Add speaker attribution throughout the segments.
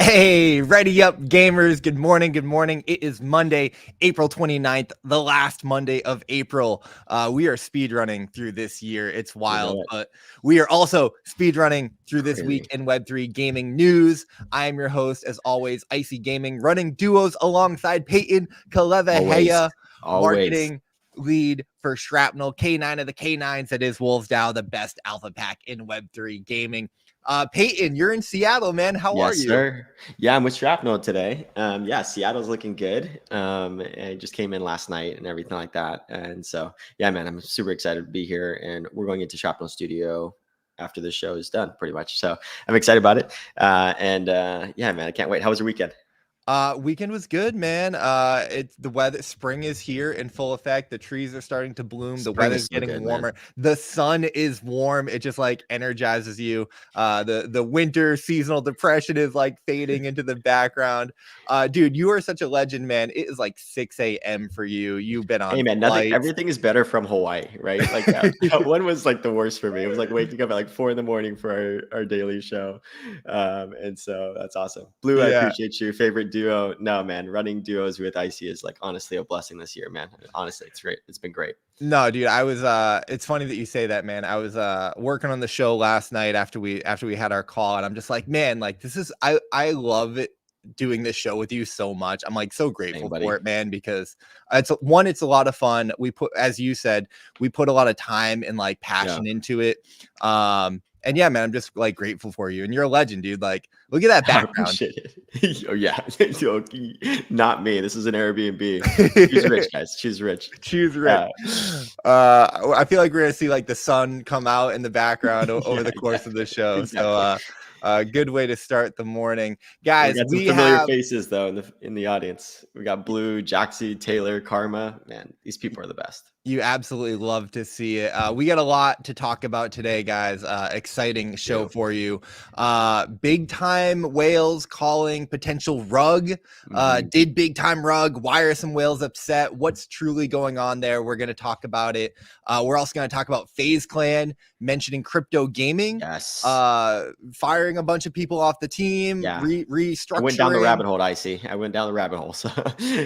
Speaker 1: Hey, ready up gamers. Good morning. Good morning. It is Monday, April 29th, the last Monday of April. We are speed running through this year. It's wild, but we are also speed running through this week in Web3 gaming news. I am your host, as always, Icy Gaming, running duos alongside Peyton Kalevaheya, marketing lead for Shrapnel, K9 of the K9s. That is Wolves DAO, the best alpha pack in Web3 gaming. Peyton, you're in Seattle, man. How are you?
Speaker 2: Yes, sir. Yeah, I'm with Shrapnel today. Yeah, Seattle's looking good. I just came in last night and everything like that. And so, yeah, man, I'm super excited to be here. And we're going into Shrapnel Studio after the show is done, pretty much. So I'm excited about it. Yeah, man, I can't wait. How was your weekend?
Speaker 1: Weekend was good, man. It's the weather. Spring is here in full effect. The trees are starting to bloom. The weather's getting warmer. The sun is warm. It just like energizes you. The winter seasonal depression is like fading into the background. Dude, you are such a legend, man. It is like 6 a.m. for you. You've been on.
Speaker 2: Hey, man, everything is better from Hawaii, right? Like that one was like the worst for me. It was like waking up at like 4 a.m. for our daily show. And so that's awesome. Blue, I appreciate you. Favorite duo? No, man, running duos with Icy is like honestly a blessing this year, man. Honestly, it's great. It's been great.
Speaker 1: No, dude, I was it's funny that you say that, man. I was working on the show last night after we had our call, and I'm just like, man, like this is I love it doing this show with you so much. I'm like so grateful for it, man, because it's a lot of fun. We put, as you said, we put a lot of time and like passion into it. And yeah, man, I'm just like grateful for you, and you're a legend, dude. Like, look at that background.
Speaker 2: Oh yeah, not me. This is an Airbnb. She's rich, guys. She's rich.
Speaker 1: She's rich. I feel like we're gonna see like the sun come out in the background over the course of the show. Exactly. So, good way to start the morning, guys.
Speaker 2: We got some familiar faces though in the audience. We got Blue, Jaxie, Taylor, Karma. Man, these people are the best.
Speaker 1: You absolutely love to see it. We got a lot to talk about today, guys. Exciting show for you. Big time whales calling potential rug. Did big time rug? Why are some whales upset? What's truly going on there? We're going to talk about it. We're also going to talk about Faze Clan mentioning crypto gaming.
Speaker 2: Yes.
Speaker 1: Firing a bunch of people off the team.
Speaker 2: Yeah.
Speaker 1: Restructuring.
Speaker 2: I went down the rabbit hole, Icy. I went down the rabbit hole. So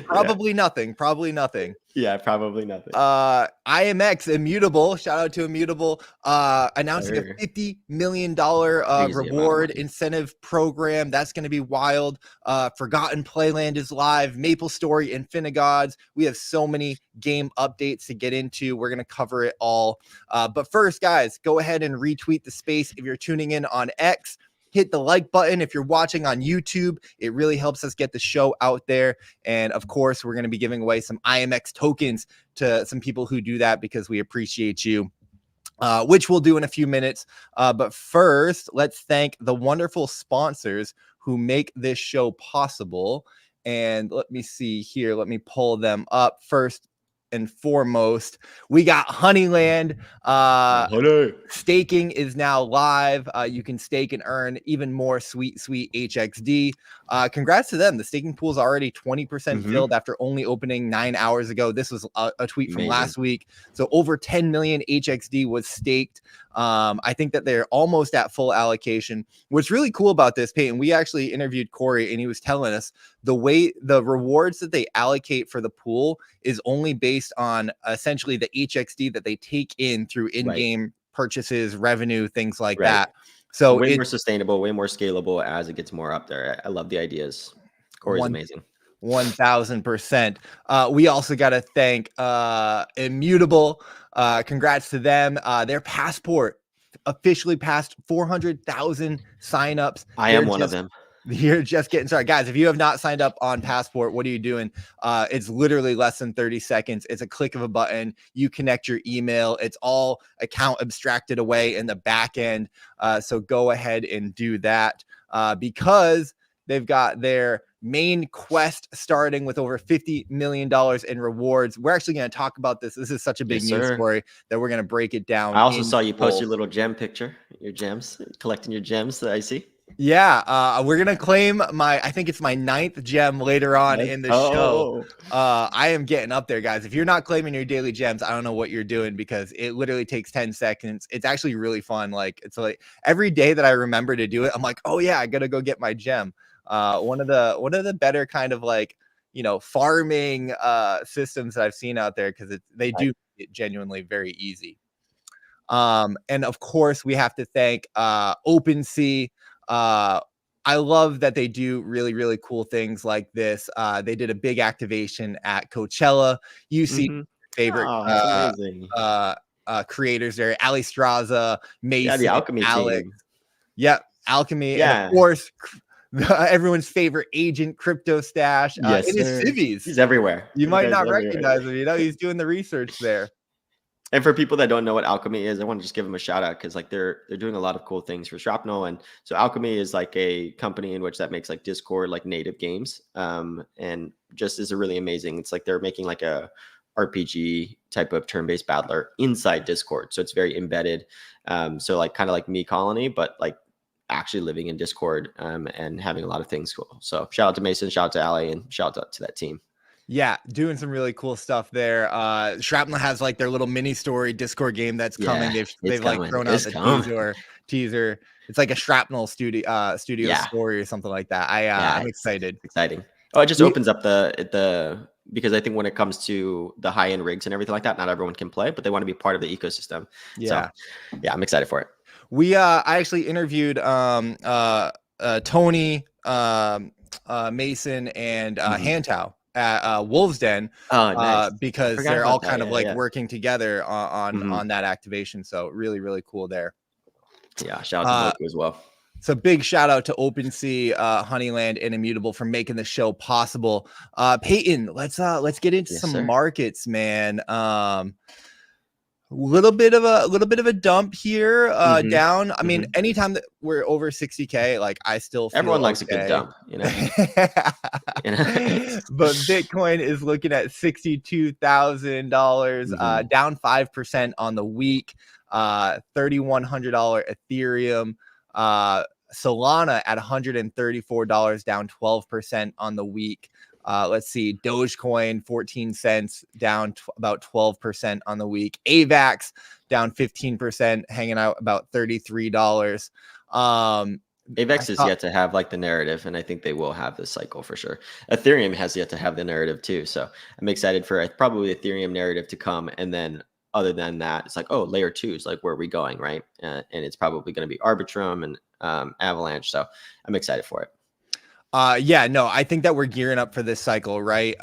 Speaker 1: probably nothing. Probably nothing.
Speaker 2: Yeah, probably nothing.
Speaker 1: IMX Immutable, shout out to Immutable, announcing a $50 million reward incentive program. That's going to be wild. Forgotton Playland is live. Maplestory, InfiniGods. We have so many game updates to get into. We're going to cover it all. But first, guys, go ahead and retweet the space if you're tuning in on X. Hit the like button if you're watching on YouTube. It really helps us get the show out there. And of course, we're going to be giving away some IMX tokens to some people who do that because we appreciate you, which we'll do in a few minutes. But first, let's thank the wonderful sponsors who make this show possible. And let me see here. Let me pull them up. First and foremost, we got Honeyland. Staking is now live. You can stake and earn even more sweet HXD. Congrats to them. The staking pool is already 20% filled after only opening 9 hours ago. This was a tweet from last week. So over 10 million HXD was staked. I think that they're almost at full allocation. What's really cool about this, Peyton, we actually interviewed Corey and he was telling us the rewards that they allocate for the pool is only based on essentially the HXD that they take in through in-game purchases, revenue, things like that. So
Speaker 2: way more sustainable, way more scalable as it gets more up there. I love the ideas. Corey's amazing.
Speaker 1: 1000%. We also got to thank Immutable. Congrats to them. Their Passport officially passed 400,000 signups.
Speaker 2: I am one of them.
Speaker 1: You're just getting started. Guys, if you have not signed up on Passport, what are you doing? It's literally less than 30 seconds. It's a click of a button. You connect your email. It's all account abstracted away in the back end. So go ahead and do that because they've got their main quest starting with over $50 million in rewards. We're actually going to talk about this. This is such a big news story that we're going to break it down.
Speaker 2: I also saw you post your little gem picture, your gems, collecting your gems that I see.
Speaker 1: Yeah, we're gonna claim I think it's my 9th gem later on in the show. I am getting up there, guys. If you're not claiming your daily gems, I don't know what you're doing because it literally takes 10 seconds. It's actually really fun. Like it's like every day that I remember to do it, I'm like, oh yeah, I gotta go get my gem. One of the better kind of like, farming systems that I've seen out there, because they do it genuinely very easy. And of course, we have to thank OpenSea. I love that they do really, really cool things like this. They did a big activation at Coachella. You see favorite
Speaker 2: that's amazing.
Speaker 1: Creators there: Ali Straza, Mason,
Speaker 2: the Alchemy
Speaker 1: Alex.
Speaker 2: team.
Speaker 1: Yep, Alchemy, and of course, everyone's favorite agent, Crypto Stash.
Speaker 2: Yes,
Speaker 1: in his
Speaker 2: sir.
Speaker 1: civvies.
Speaker 2: He's everywhere.
Speaker 1: You might not recognize him. He's doing the research there.
Speaker 2: And for people that don't know what Alchemy is, I want to just give them a shout out, because like they're doing a lot of cool things for Shrapnel. And so Alchemy is like a company in which that makes like Discord like native games, and just is a really amazing. It's like they're making like a RPG type of turn-based battler inside Discord, so it's very embedded. So like kind of like Me Colony, but like actually living in Discord, and having a lot of things cool. So shout out to Mason, shout out to Ali, and shout out to that team.
Speaker 1: Yeah, doing some really cool stuff there. Shrapnel has like their little mini story Discord game that's coming. They've like thrown out the teaser. It's like a Shrapnel studio story or something like that. I'm excited.
Speaker 2: Exciting. Oh, it just opens up the because I think when it comes to the high end rigs and everything like that, not everyone can play, but they want to be part of the ecosystem. Yeah. So, yeah, I'm excited for it.
Speaker 1: I actually interviewed Tony, Mason, and Hantao at Wolves Den,
Speaker 2: nice.
Speaker 1: because they're all kind of like working together on that activation. So really, really cool there.
Speaker 2: Yeah, shout out to Moca as well.
Speaker 1: So big shout out to OpenSea, Honeyland, and Immutable for making the show possible. Peyton, let's get into some markets, man. Little bit of a dump here, down. I mean, anytime that we're over 60K, like I still feel
Speaker 2: everyone likes a good dump, you know.
Speaker 1: But Bitcoin is looking at $62,000, down 5% on the week. $3,100 Ethereum. Solana at $134, down 12% on the week. Let's see, Dogecoin 14 cents, down about 12% on the week. AVAX down 15%, hanging out about $33.
Speaker 2: AVAX is yet to have like the narrative, and I think they will have this cycle for sure. Ethereum has yet to have the narrative too, so I'm excited for probably Ethereum narrative to come, and then other than that, it's like, oh, layer 2 is like where are we going, right? And it's probably going to be Arbitrum and Avalanche, so I'm excited for it.
Speaker 1: I think that we're gearing up for this cycle, right?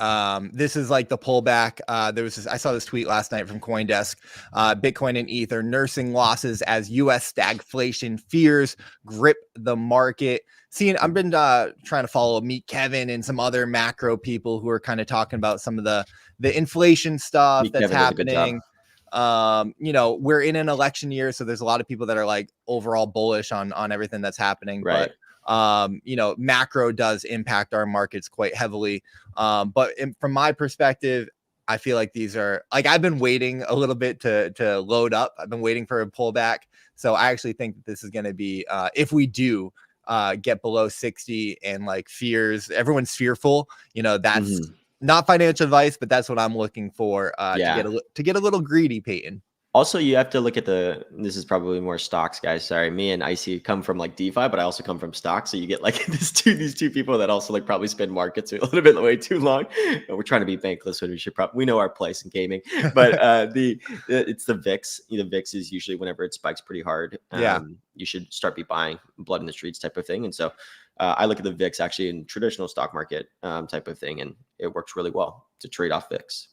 Speaker 1: This is like the pullback. I saw this tweet last night from CoinDesk. Bitcoin and ETH are nursing losses as U.S. stagflation fears grip the market. I've been trying to follow Meet Kevin and some other macro people who are kind of talking about some of the inflation stuff that's happening. We're in an election year, so there's a lot of people that are like overall bullish on everything that's happening, right? But macro does impact our markets quite heavily. But from my perspective, I feel like these are like, I've been waiting a little bit to load up. I've been waiting for a pullback. So I actually think that this is going to be, if we do get below 60 and like everyone's fearful, that's not financial advice, but that's what I'm looking for to get a little greedy, Peyton.
Speaker 2: Also, you have to look at this is probably more stocks, guys. Sorry, me and Icy come from like DeFi, but I also come from stocks. So you get like these two people that also like probably spend markets a little bit way too long. We're trying to be bankless when we know our place in gaming. But it's the VIX. The VIX is usually whenever it spikes pretty hard. You should start buying blood in the streets type of thing. And so I look at the VIX actually in traditional stock market type of thing, and it works really well to trade off VIX.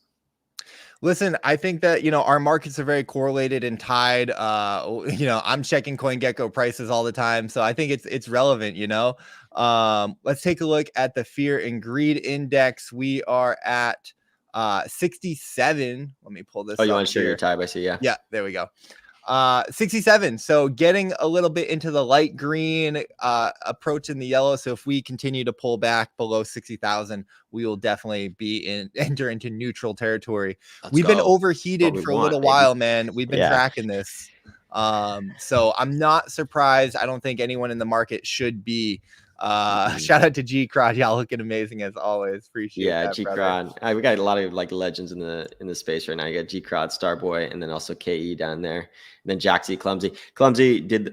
Speaker 1: Listen, I think that, our markets are very correlated and tied. I'm checking CoinGecko prices all the time. So I think it's relevant, Let's take a look at the fear and greed index. We are at 67. Let me pull this up.
Speaker 2: Oh, you want to share your tab? I see. Yeah.
Speaker 1: Yeah, there we go. 67. So getting a little bit into the light green, approaching the yellow. So if we continue to pull back below 60,000, we will definitely enter into neutral territory. We've been overheated for a little while, man. We've been tracking this. So I'm not surprised. I don't think anyone in the market should be. Shout out to G-Crod. Y'all looking amazing as always. Appreciate that.
Speaker 2: G-Crod. We got a lot of like legends in the space right now. You got G-Crod, Starboy, and then also KE down there. And then Jaxie, Clumsy.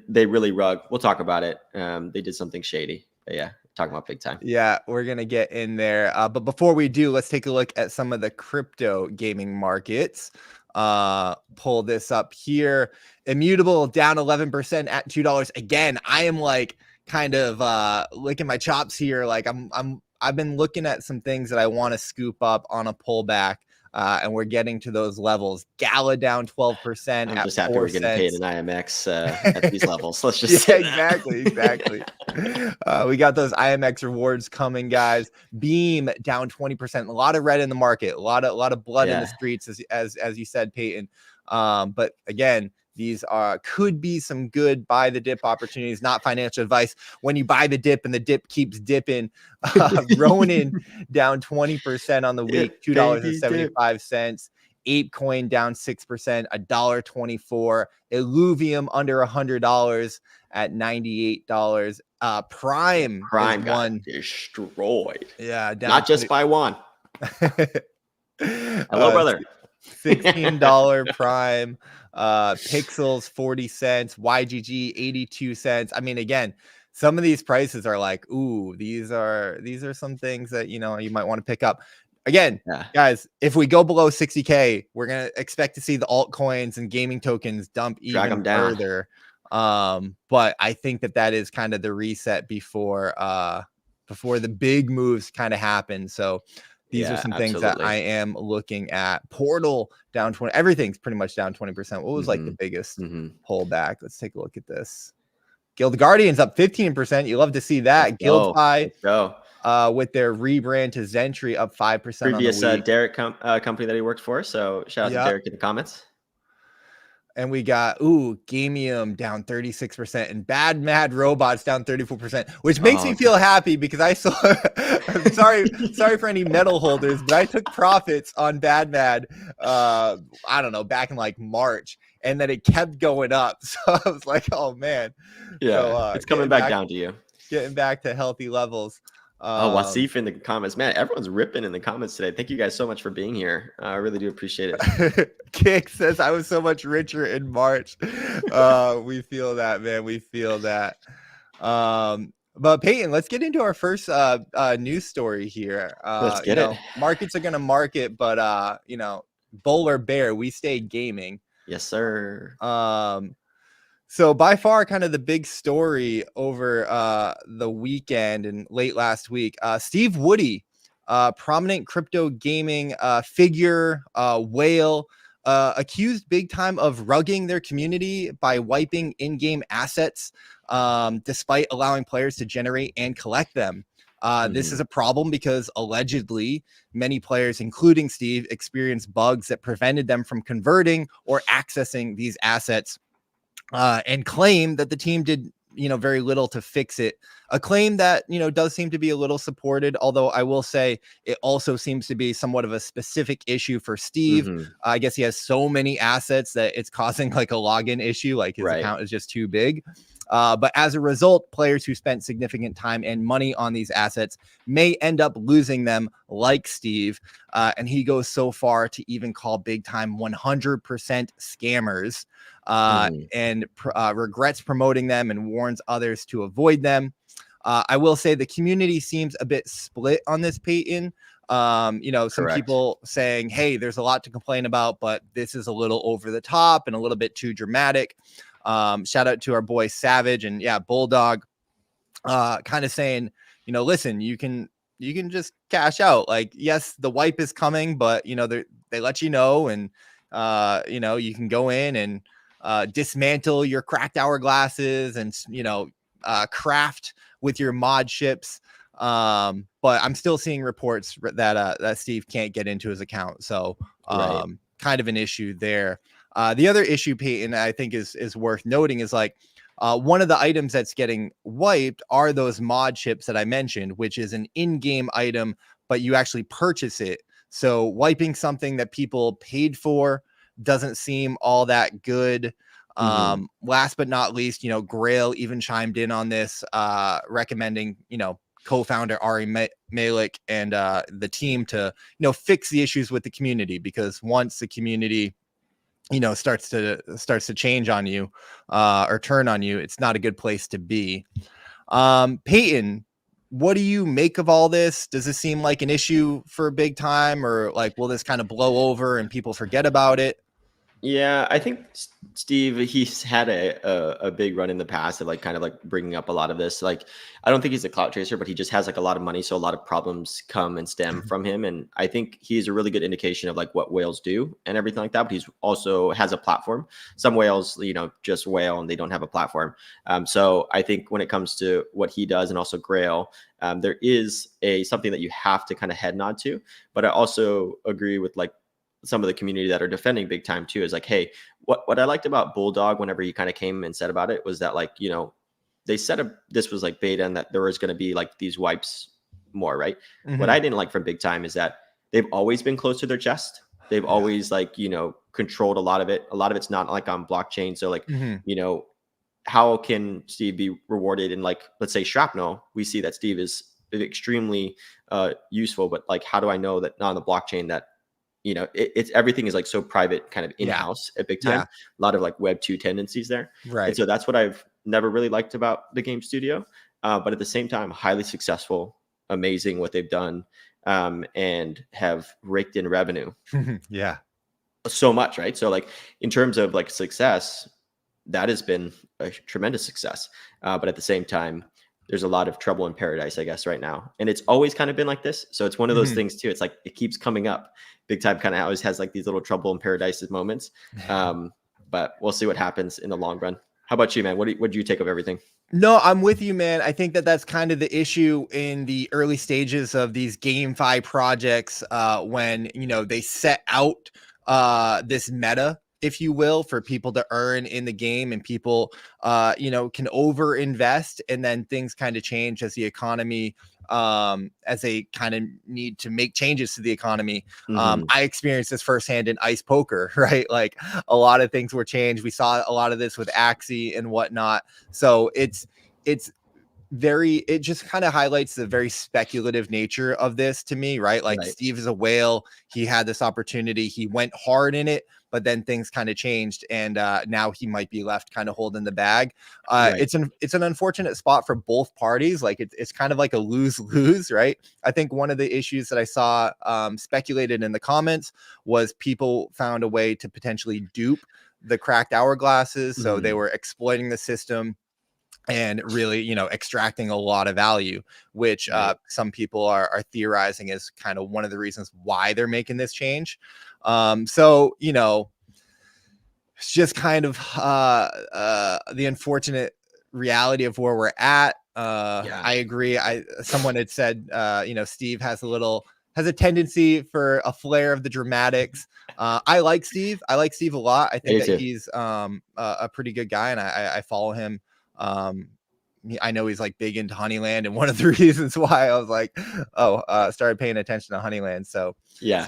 Speaker 2: They really rug. We'll talk about it. They did something shady. But yeah, talking about big time.
Speaker 1: Yeah, we're gonna get in there. But before we do, let's take a look at some of the crypto gaming markets. Pull this up here. Immutable down 11% at $2. Again, I am like kind of licking my chops here. Like I've been looking at some things that I want to scoop up on a pullback. And we're getting to those levels. Gala down 12%.
Speaker 2: I'm
Speaker 1: at
Speaker 2: just happy
Speaker 1: 4
Speaker 2: we're getting paid in
Speaker 1: cents.
Speaker 2: IMX at these levels. Let's just say
Speaker 1: exactly. We got those IMX rewards coming, guys. Beam down 20%. A lot of red in the market. A lot of blood in the streets, as you said, Peyton. But again, these could be some good buy the dip opportunities, not financial advice. When you buy the dip and the dip keeps dipping, Ronin down 20% on the week, $2.75. ApeCoin down 6%, $1.24. Illuvium under $100 at $98. Prime
Speaker 2: got
Speaker 1: one
Speaker 2: destroyed.
Speaker 1: Yeah, down
Speaker 2: not just by one. Hello, brother.
Speaker 1: $16 Prime. Pixels 40 cents. YGG 82 cents. I mean, again, some of these prices are like, ooh, these are some things that you might want to pick up. Again, guys, if we go below 60K, we're gonna expect to see the altcoins and gaming tokens dump even further. But I think that is kind of the reset before the big moves kind of happen. So these are some things that I am looking at. Portal down 20. Everything's pretty much down 20%. What was like the biggest pullback? Let's take a look at this. Guild Guardians up 15%. You love to see that. GuildFi with their rebrand to Zentry up 5%.
Speaker 2: Previous Derek company that he worked for. So shout out to Derek in the comments.
Speaker 1: And we got Gamium down 36% and Bad Mad Robots down 34%, which makes me feel happy because I saw I'm sorry for any metal holders, but I took profits on Bad Mad I don't know, back in like March, and then it kept going up. So I was like, oh man.
Speaker 2: Yeah, so, it's coming back down to you.
Speaker 1: Getting back to healthy levels.
Speaker 2: Wasif in the comments, man. Everyone's ripping in the comments today. Thank you guys so much for being here. I really do appreciate it.
Speaker 1: Kick says I was so much richer in March. We feel that, man. We feel that. But Peyton, let's get into our first news story here.
Speaker 2: Let's get it.
Speaker 1: Markets are gonna market, but bull or bear, we stay gaming.
Speaker 2: Yes, sir.
Speaker 1: So by far, kind of the big story over the weekend and late last week, Steve Woody, prominent crypto gaming figure, whale, accused big time of rugging their community by wiping in-game assets, despite allowing players to generate and collect them. This is a problem because allegedly many players, including Steve, experienced bugs that prevented them from converting or accessing these assets. And claim that the team did, very little to fix it. A claim that, does seem to be a little supported, although I will say it also seems to be somewhat of a specific issue for Steve. I guess he has so many assets that it's causing like a login issue, like his account is just too big. But as a result, players who spent significant time and money on these assets may end up losing them, like Steve. And he goes so far to even call big time 100% scammers. And regrets promoting them and warns others to avoid them. I will say the community seems a bit split on this, Peyton. Some people saying, hey, there's a lot to complain about, but this is a little over the top and a little bit too dramatic. Shout out to our boy Savage and Bulldog, kind of saying, listen, you can just cash out. Like, yes, the wipe is coming, but they let you know, and you can go in and dismantle your cracked hourglasses and craft with your mod ships. But I'm still seeing reports that Steve can't get into his account, so kind of an issue there. The other issue, Peyton, I think is worth noting is like one of the items that's getting wiped are those mod ships that I mentioned, which is an in-game item, but you actually purchase it. So wiping something that people paid for doesn't seem all that good. Last but not least, Grail even chimed in on this, recommending, co-founder Ari Malik and the team to, fix the issues with the community, because once the community, starts to change on you or turn on you, it's not a good place to be. Peyton, what do you make of all this? Does this seem like an issue for big time, or like, will this kind of blow over and people forget about it?
Speaker 2: Yeah, I think Steve, he's had a big run in the past of like kind of like bringing up a lot of this. Like, I don't think he's a clout chaser, but he just has like a lot of money, so a lot of problems come and stem from him. And I think he's a really good indication of like what whales do and everything like that. But he's also has a platform. Some whales, you know, just whale and they don't have a platform. So I think when it comes to what he does and also Grail, there is something that you have to kind of head nod to. But I also agree with like some of the community that are defending big time too, is like, hey, what I liked about Bulldog whenever he kind of came and said about it was that, like, you know, they said this was like beta and that there was going to be like these wipes more, right? What I didn't like from big time is that they've always been close to their chest. They've always, like, you know, controlled a lot of it. A lot of it's not like on blockchain. So like, you know, how can Steve be rewarded in, like, let's say Shrapnel? We see that Steve is extremely useful, but like, how do I know that not on the blockchain that, you know, it's everything is like so private, kind of in-house at big time. A lot of like Web 2 tendencies there.
Speaker 1: Right.
Speaker 2: And so that's what I've never really liked about the game studio. But at the same time, highly successful, amazing what they've done, and have raked in revenue.
Speaker 1: Yeah.
Speaker 2: So much, right? So like in terms of like success, that has been a tremendous success. But at the same time, there's a lot of trouble in paradise, I guess, right now. And it's always kind of been like this. So it's one of those things too. It's like, it keeps coming up. Big time kind of always has like these little trouble in paradise moments. But we'll see what happens in the long run. How about you, man? What do you take of everything?
Speaker 1: No, I'm with you, man. I think that that's kind of the issue in the early stages of these GameFi projects, when, you know, they set out this meta, if you will, for people to earn in the game, and people, you know, can over invest, and then things kind of change as the economy, as they kind of need to make changes to the economy. I experienced this firsthand in ice poker, right? Like, a lot of things were changed. We saw a lot of this with Axie and whatnot. So it just kind of highlights the very speculative nature of this to me, right? Like, Steve is a whale. He had this opportunity. He went hard in it, but then things kind of changed, and now he might be left kind of holding the bag. It's an unfortunate spot for both parties. Like, it's kind of like a lose-lose, right? I think one of the issues that I saw speculated in the comments was people found a way to potentially dupe the cracked hourglasses. So they were exploiting the system and really, you know, extracting a lot of value, which some people are theorizing is kind of one of the reasons why they're making this change. So, you know, it's just kind of the unfortunate reality of where we're at. I agree. Someone had said, you know, Steve has a tendency for a flair of the dramatics. I like Steve. I like Steve a lot. I think that he's a pretty good guy, and I follow him. I know he's like big into Honeyland, and one of the reasons why I was like, started paying attention to Honeyland. So
Speaker 2: yeah,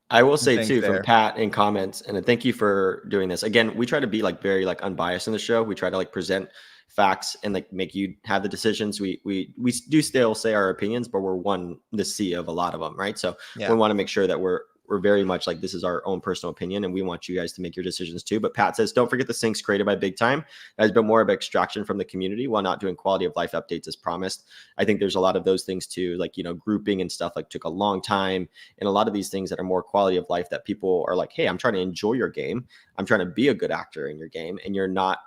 Speaker 2: I will say too, from Pat in comments, and thank you for doing this. Again, we try to be like very like unbiased in the show. We try to like present facts and like make you have the decisions. We do still say our opinions, but we're one the sea of a lot of them, right? So we want to make sure that we're very much like, this is our own personal opinion, and we want you guys to make your decisions too. But Pat says, don't forget the syncs created by Big Time. That has been more of an extraction from the community while not doing quality of life updates as promised. I think there's a lot of those things too, like, you know, grouping and stuff like took a long time, and a lot of these things that are more quality of life that people are like, hey, I'm trying to enjoy your game. I'm trying to be a good actor in your game, and you're not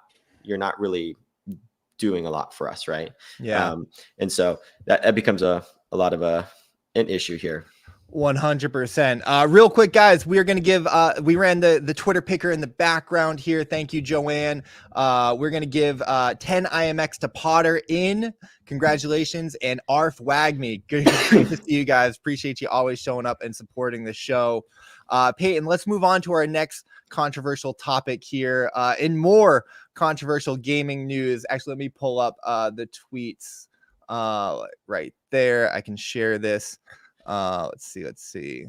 Speaker 2: really doing a lot for us, right? And so that becomes a lot of an issue here.
Speaker 1: 100%. Real quick, guys, we are going to give, we ran the Twitter picker in the background here. Thank you, Joanne. We're going to give 10 IMX to Potter in. Congratulations. And Arf Wagme. Good to see you guys. Appreciate you always showing up and supporting the show. Peyton, let's move on to our next controversial topic here. In more controversial gaming news. Actually, let me pull up the tweets right there. I can share this. Let's see.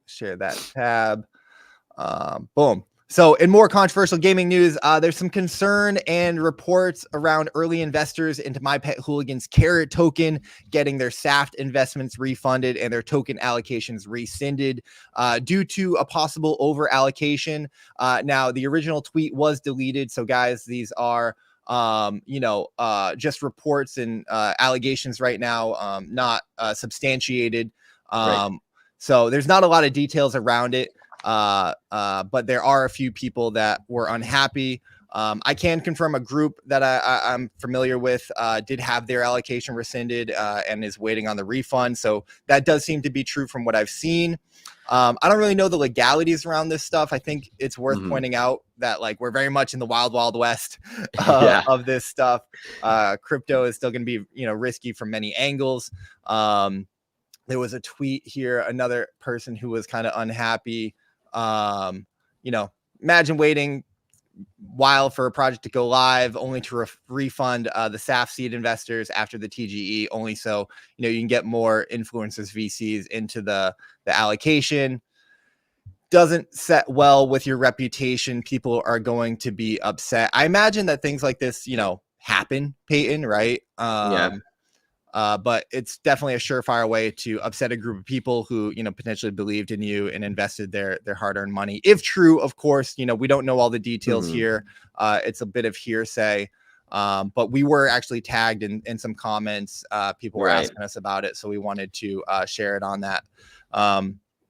Speaker 1: Share that tab. Boom. So in more controversial gaming news, there's some concern and reports around early investors into My Pet Hooligan's Karrat token getting their SAFT investments refunded and their token allocations rescinded due to a possible over allocation. Now, the original tweet was deleted. So guys, these are just reports and allegations right now, not substantiated.
Speaker 2: Right.
Speaker 1: So there's not a lot of details around it, but there are a few people that were unhappy. I can confirm a group that I'm familiar with did have their allocation rescinded and is waiting on the refund. So that does seem to be true from what I've seen. I don't really know the legalities around this stuff. I think it's worth pointing out that like we're very much in the wild, wild west of this stuff. Crypto is still going to be, risky from many angles. There was a tweet here, another person who was kind of unhappy. Imagine waiting while for a project to go live only to refund the SAF seed investors after the TGE, only so you can get more influencers VCs into the allocation. Doesn't set well with your reputation. People are going to be upset. I imagine that things like this happen, Peyton, right? But it's definitely a surefire way to upset a group of people who, potentially believed in you and invested their hard-earned money. If true, of course, we don't know all the details here. It's a bit of hearsay. But we were actually tagged in some comments. People were asking us about it, so we wanted to share it on that.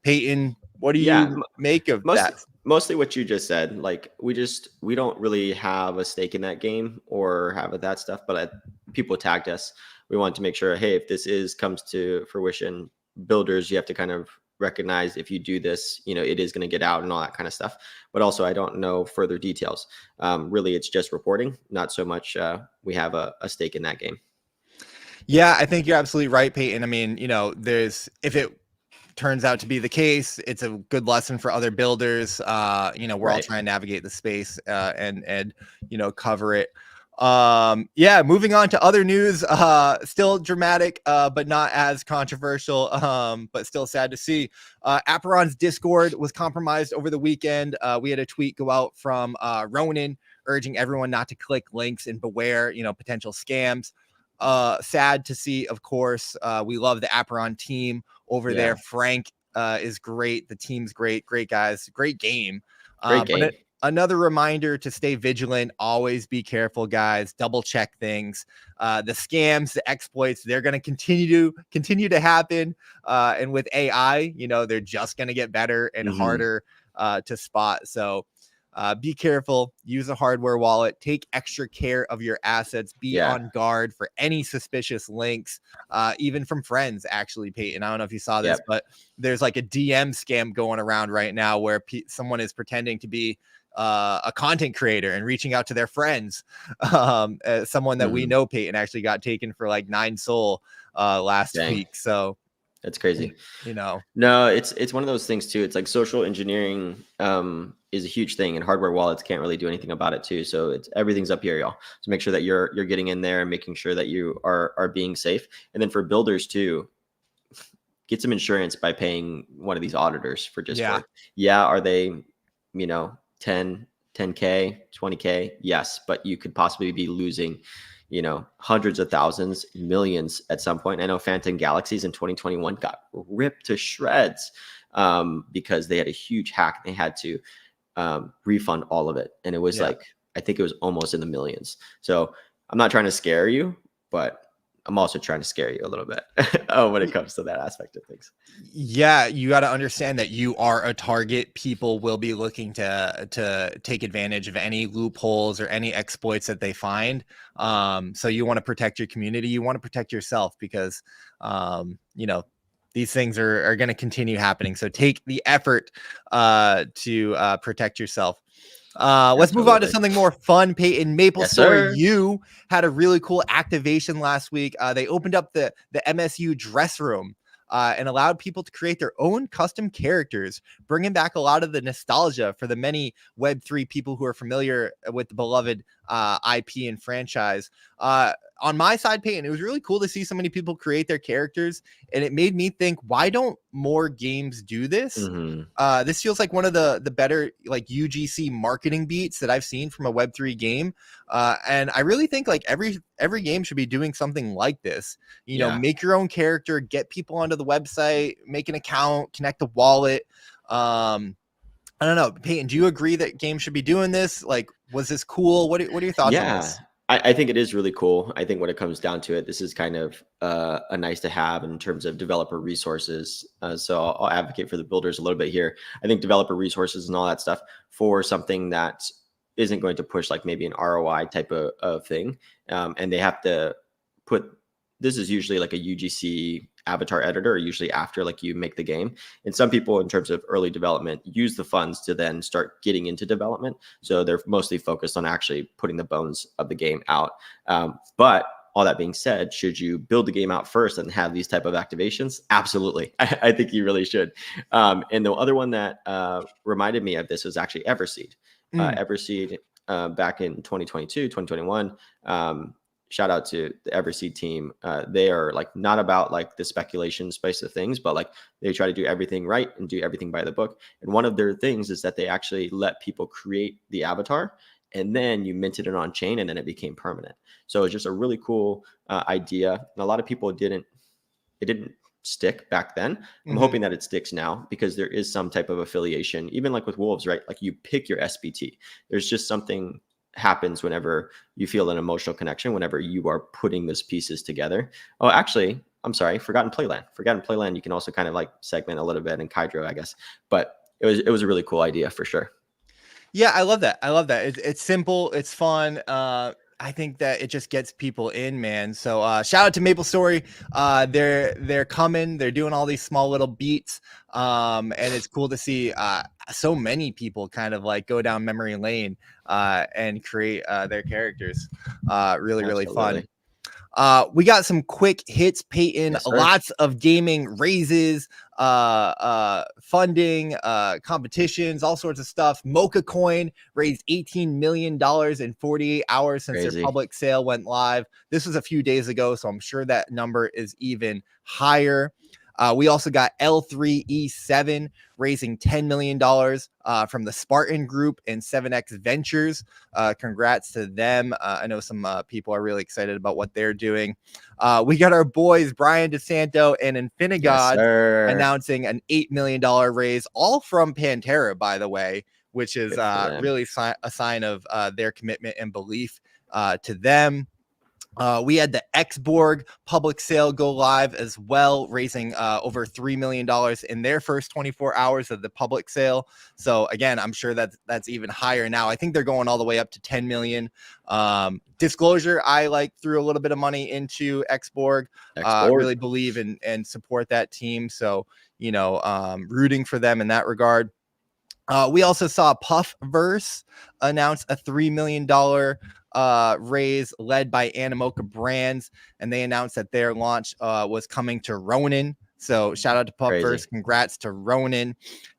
Speaker 1: Peyton, what do you make of that?
Speaker 2: Mostly what you just said. Like we don't really have a stake in that game or have that stuff, but people tagged us. We want to make sure, hey, if this comes to fruition, builders, you have to kind of recognize if you do this, it is going to get out and all that kind of stuff. But also, I don't know further details. Really, it's just reporting, not so much we have a stake in that game.
Speaker 1: Yeah, I think you're absolutely right, Peyton. I mean, if it turns out to be the case, it's a good lesson for other builders. We're all trying to navigate the space and cover it. Moving on to other news, still dramatic, but not as controversial, but still sad to see. Apeiron's Discord was compromised over the weekend. We had a tweet go out from Ronin urging everyone not to click links and beware, potential scams. Sad to see, of course. We love the Apeiron team over there. Frank is great. The team's great guys, great game. But another reminder to stay vigilant. Always be careful, guys. Double check things. The scams, the exploits, they're going to continue to happen. And with AI, they're just going to get better and harder to spot. So be careful. Use a hardware wallet. Take extra care of your assets. Be on guard for any suspicious links, even from friends. Actually, Peyton, I don't know if you saw this, but there's like a DM scam going around right now where someone is pretending to be a content creator and reaching out to their friends. Someone that we know, Peyton, actually got taken for like 9 SOL last week. So
Speaker 2: that's crazy.
Speaker 1: No,
Speaker 2: it's one of those things too. It's like social engineering is a huge thing, and hardware wallets can't really do anything about it too. So everything's up here, y'all. So make sure that you're getting in there and making sure that you are being safe. And then for builders too, get some insurance by paying one of these auditors for Discord. Are they 10K, 20K? Yes, but you could possibly be losing hundreds of thousands, millions at some point. I know Phantom Galaxies in 2021 got ripped to shreds because they had a huge hack. They had to refund all of it. And it was I think it was almost in the millions. So I'm not trying to scare you, but I'm also trying to scare you a little bit when it comes to that aspect of things.
Speaker 1: Yeah, you got to understand that you are a target. People will be looking to take advantage of any loopholes or any exploits that they find. So you want to protect your community. You want to protect yourself because, these things are going to continue happening. So take the effort to protect yourself. Let's move on to something more fun. Peyton, Maplestory U had a really cool activation last week. They opened up the MSU Dressroom and allowed people to create their own custom characters, bringing back a lot of the nostalgia for the many Web3 people who are familiar with the beloved IP and franchise. On my side, Peyton, it was really cool to see so many people create their characters, and it made me think, why don't more games do this? This feels like one of the better like UGC marketing beats that I've seen from a Web3 game, and I really think like every game should be doing something like this. Make your own character, get people onto the website, make an account, connect a wallet. I don't know, Peyton, do you agree that games should be doing this? Like, was this cool? What are your thoughts on this?
Speaker 2: I think it is really cool. I think when it comes down to it, this is kind of a nice to have in terms of developer resources. So I'll advocate for the builders a little bit here. I think developer resources and all that stuff for something that isn't going to push like maybe an ROI type of thing. And they have to put, this is usually like a UGC avatar editor, usually after like you make the game. And some people in terms of early development use the funds to then start getting into development. So they're mostly focused on actually putting the bones of the game out. But all that being said, should you build the game out first and have these type of activations? Absolutely. I think you really should. And the other one that reminded me of this was actually Everseed. Everseed back in 2022, 2021, shout out to the Everseed team. They are like not about like the speculation space of things, but like they try to do everything right and do everything by the book. And one of their things is that they actually let people create the avatar and then you minted it on chain and then it became permanent. So it's just a really cool idea. And a lot of people it didn't stick back then. I'm hoping that it sticks now because there is some type of affiliation, even like with Wolves, right? Like you pick your SBT. There's just something happens whenever you feel an emotional connection, whenever you are putting those pieces together. Oh, actually, I'm sorry, Forgotton Playland. You can also kind of like segment a little bit in Hydro, I guess. But it was a really cool idea for sure.
Speaker 1: Yeah, I love that. It's simple. It's fun. I think that it just gets people in, man. So shout out to Maplestory. They're coming. They're doing all these small little beats. And it's cool to see so many people kind of like go down memory lane and create their characters. Really fun. We got some quick hits, Peyton. Yes, lots of gaming raises, funding, competitions, all sorts of stuff. Moca coin raised $18 million in 48 hours since their public sale went live. This was a few days ago, so I'm sure that number is even higher. We also got L3E7 raising $10 million from the Spartan Group and 7X Ventures. Congrats to them. I know some people are really excited about what they're doing. We got our boys, Brian DeSanto and InfiniGods, announcing an $8 million raise, all from Pantera, by the way, which is really a sign of their commitment and belief to them. We had the Xborg public sale go live as well, raising over $3 million in their first 24 hours of the public sale. So again, I'm sure that's even higher now. I think they're going all the way up to 10 million. Disclosure, I threw a little bit of money into Xborg. Really believe and support that team. So, rooting for them in that regard. We also saw Puffverse announce a $3 million raise led by Animoca Brands, and they announced that their launch was coming to Ronin. So shout out to Puffverse. Congrats to Ronin.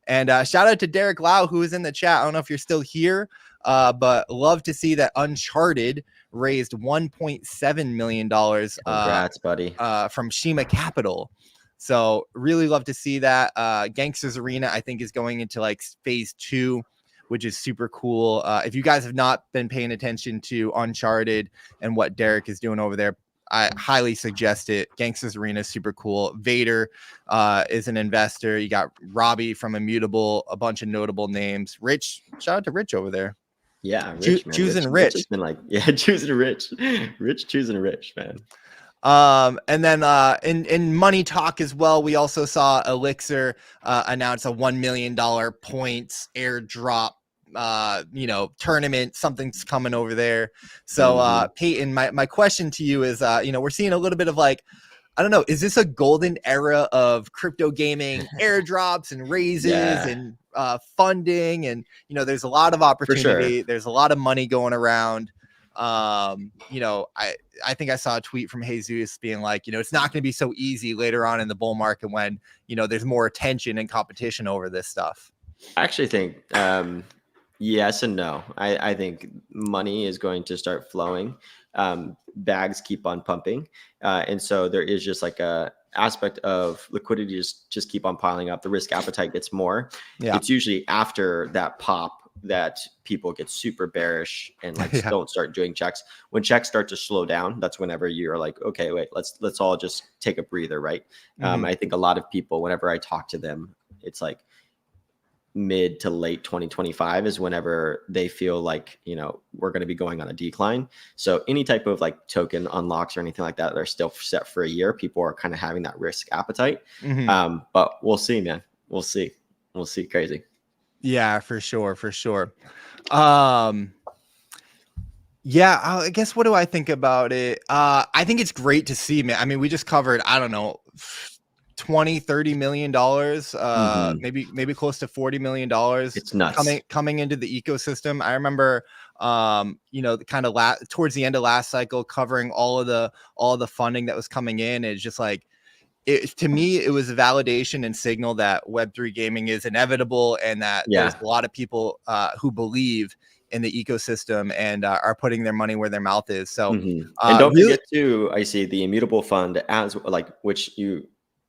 Speaker 1: And shout out to Derek Lau, who is in the chat. I don't know if you're still here, but love to see that Uncharted raised $1.7 million
Speaker 2: Congrats, buddy.
Speaker 1: From Shima Capital. So really love to see that. Gangsters Arena, I think, is going into like phase 2, which is super cool. If you guys have not been paying attention to Uncharted and what Derek is doing over there, I highly suggest it. Gangsters Arena is super cool. Vader is an investor. You got Robbie from Immutable, a bunch of notable names. Rich, shout out to Rich over there.
Speaker 2: Yeah, Rich, man.
Speaker 1: Choosing Rich.
Speaker 2: Has been choosing Rich. Rich choosing Rich, man.
Speaker 1: And then in money talk as well, we also saw Elixir announce a $1 million points airdrop tournament. Something's coming over there. So Peyton, my question to you is we're seeing a little bit of like, I don't know, is this a golden era of crypto gaming airdrops and raises and funding? And there's a lot of opportunity. Sure. There's a lot of money going around. I think I saw a tweet from Jesus being like, it's not going to be so easy later on in the bull market when, there's more attention and competition over this stuff.
Speaker 2: I actually think, yes and no. I think money is going to start flowing. Bags keep on pumping. And so there is just like a aspect of liquidity just keep on piling up. The risk appetite gets more. Yeah. It's usually after that pop that people get super bearish and don't start doing checks. When checks start to slow down, that's whenever you're like, okay, wait, let's all just take a breather, right? I think a lot of people, whenever I talk to them, it's like mid to late 2025 is whenever they feel like, we're going to be going on a decline. So any type of like token unlocks or anything like that are still set for a year. People are kind of having that risk appetite. But we'll see, man. We'll see. Crazy.
Speaker 1: Yeah, for sure. Yeah, I guess what do I think about it? I think it's great to see, man. I mean, we just covered, I don't know, 20-30 million dollars, maybe close to 40 million dollars.
Speaker 2: It's nuts
Speaker 1: coming into the ecosystem. I remember kind of towards the end of last cycle, covering all the funding that was coming in. It's just like, to me, it was a validation and signal that Web3 gaming is inevitable, and that there's a lot of people who believe in the ecosystem and are putting their money where their mouth is. So
Speaker 2: and don't forget to, I see the Immutable fund as like,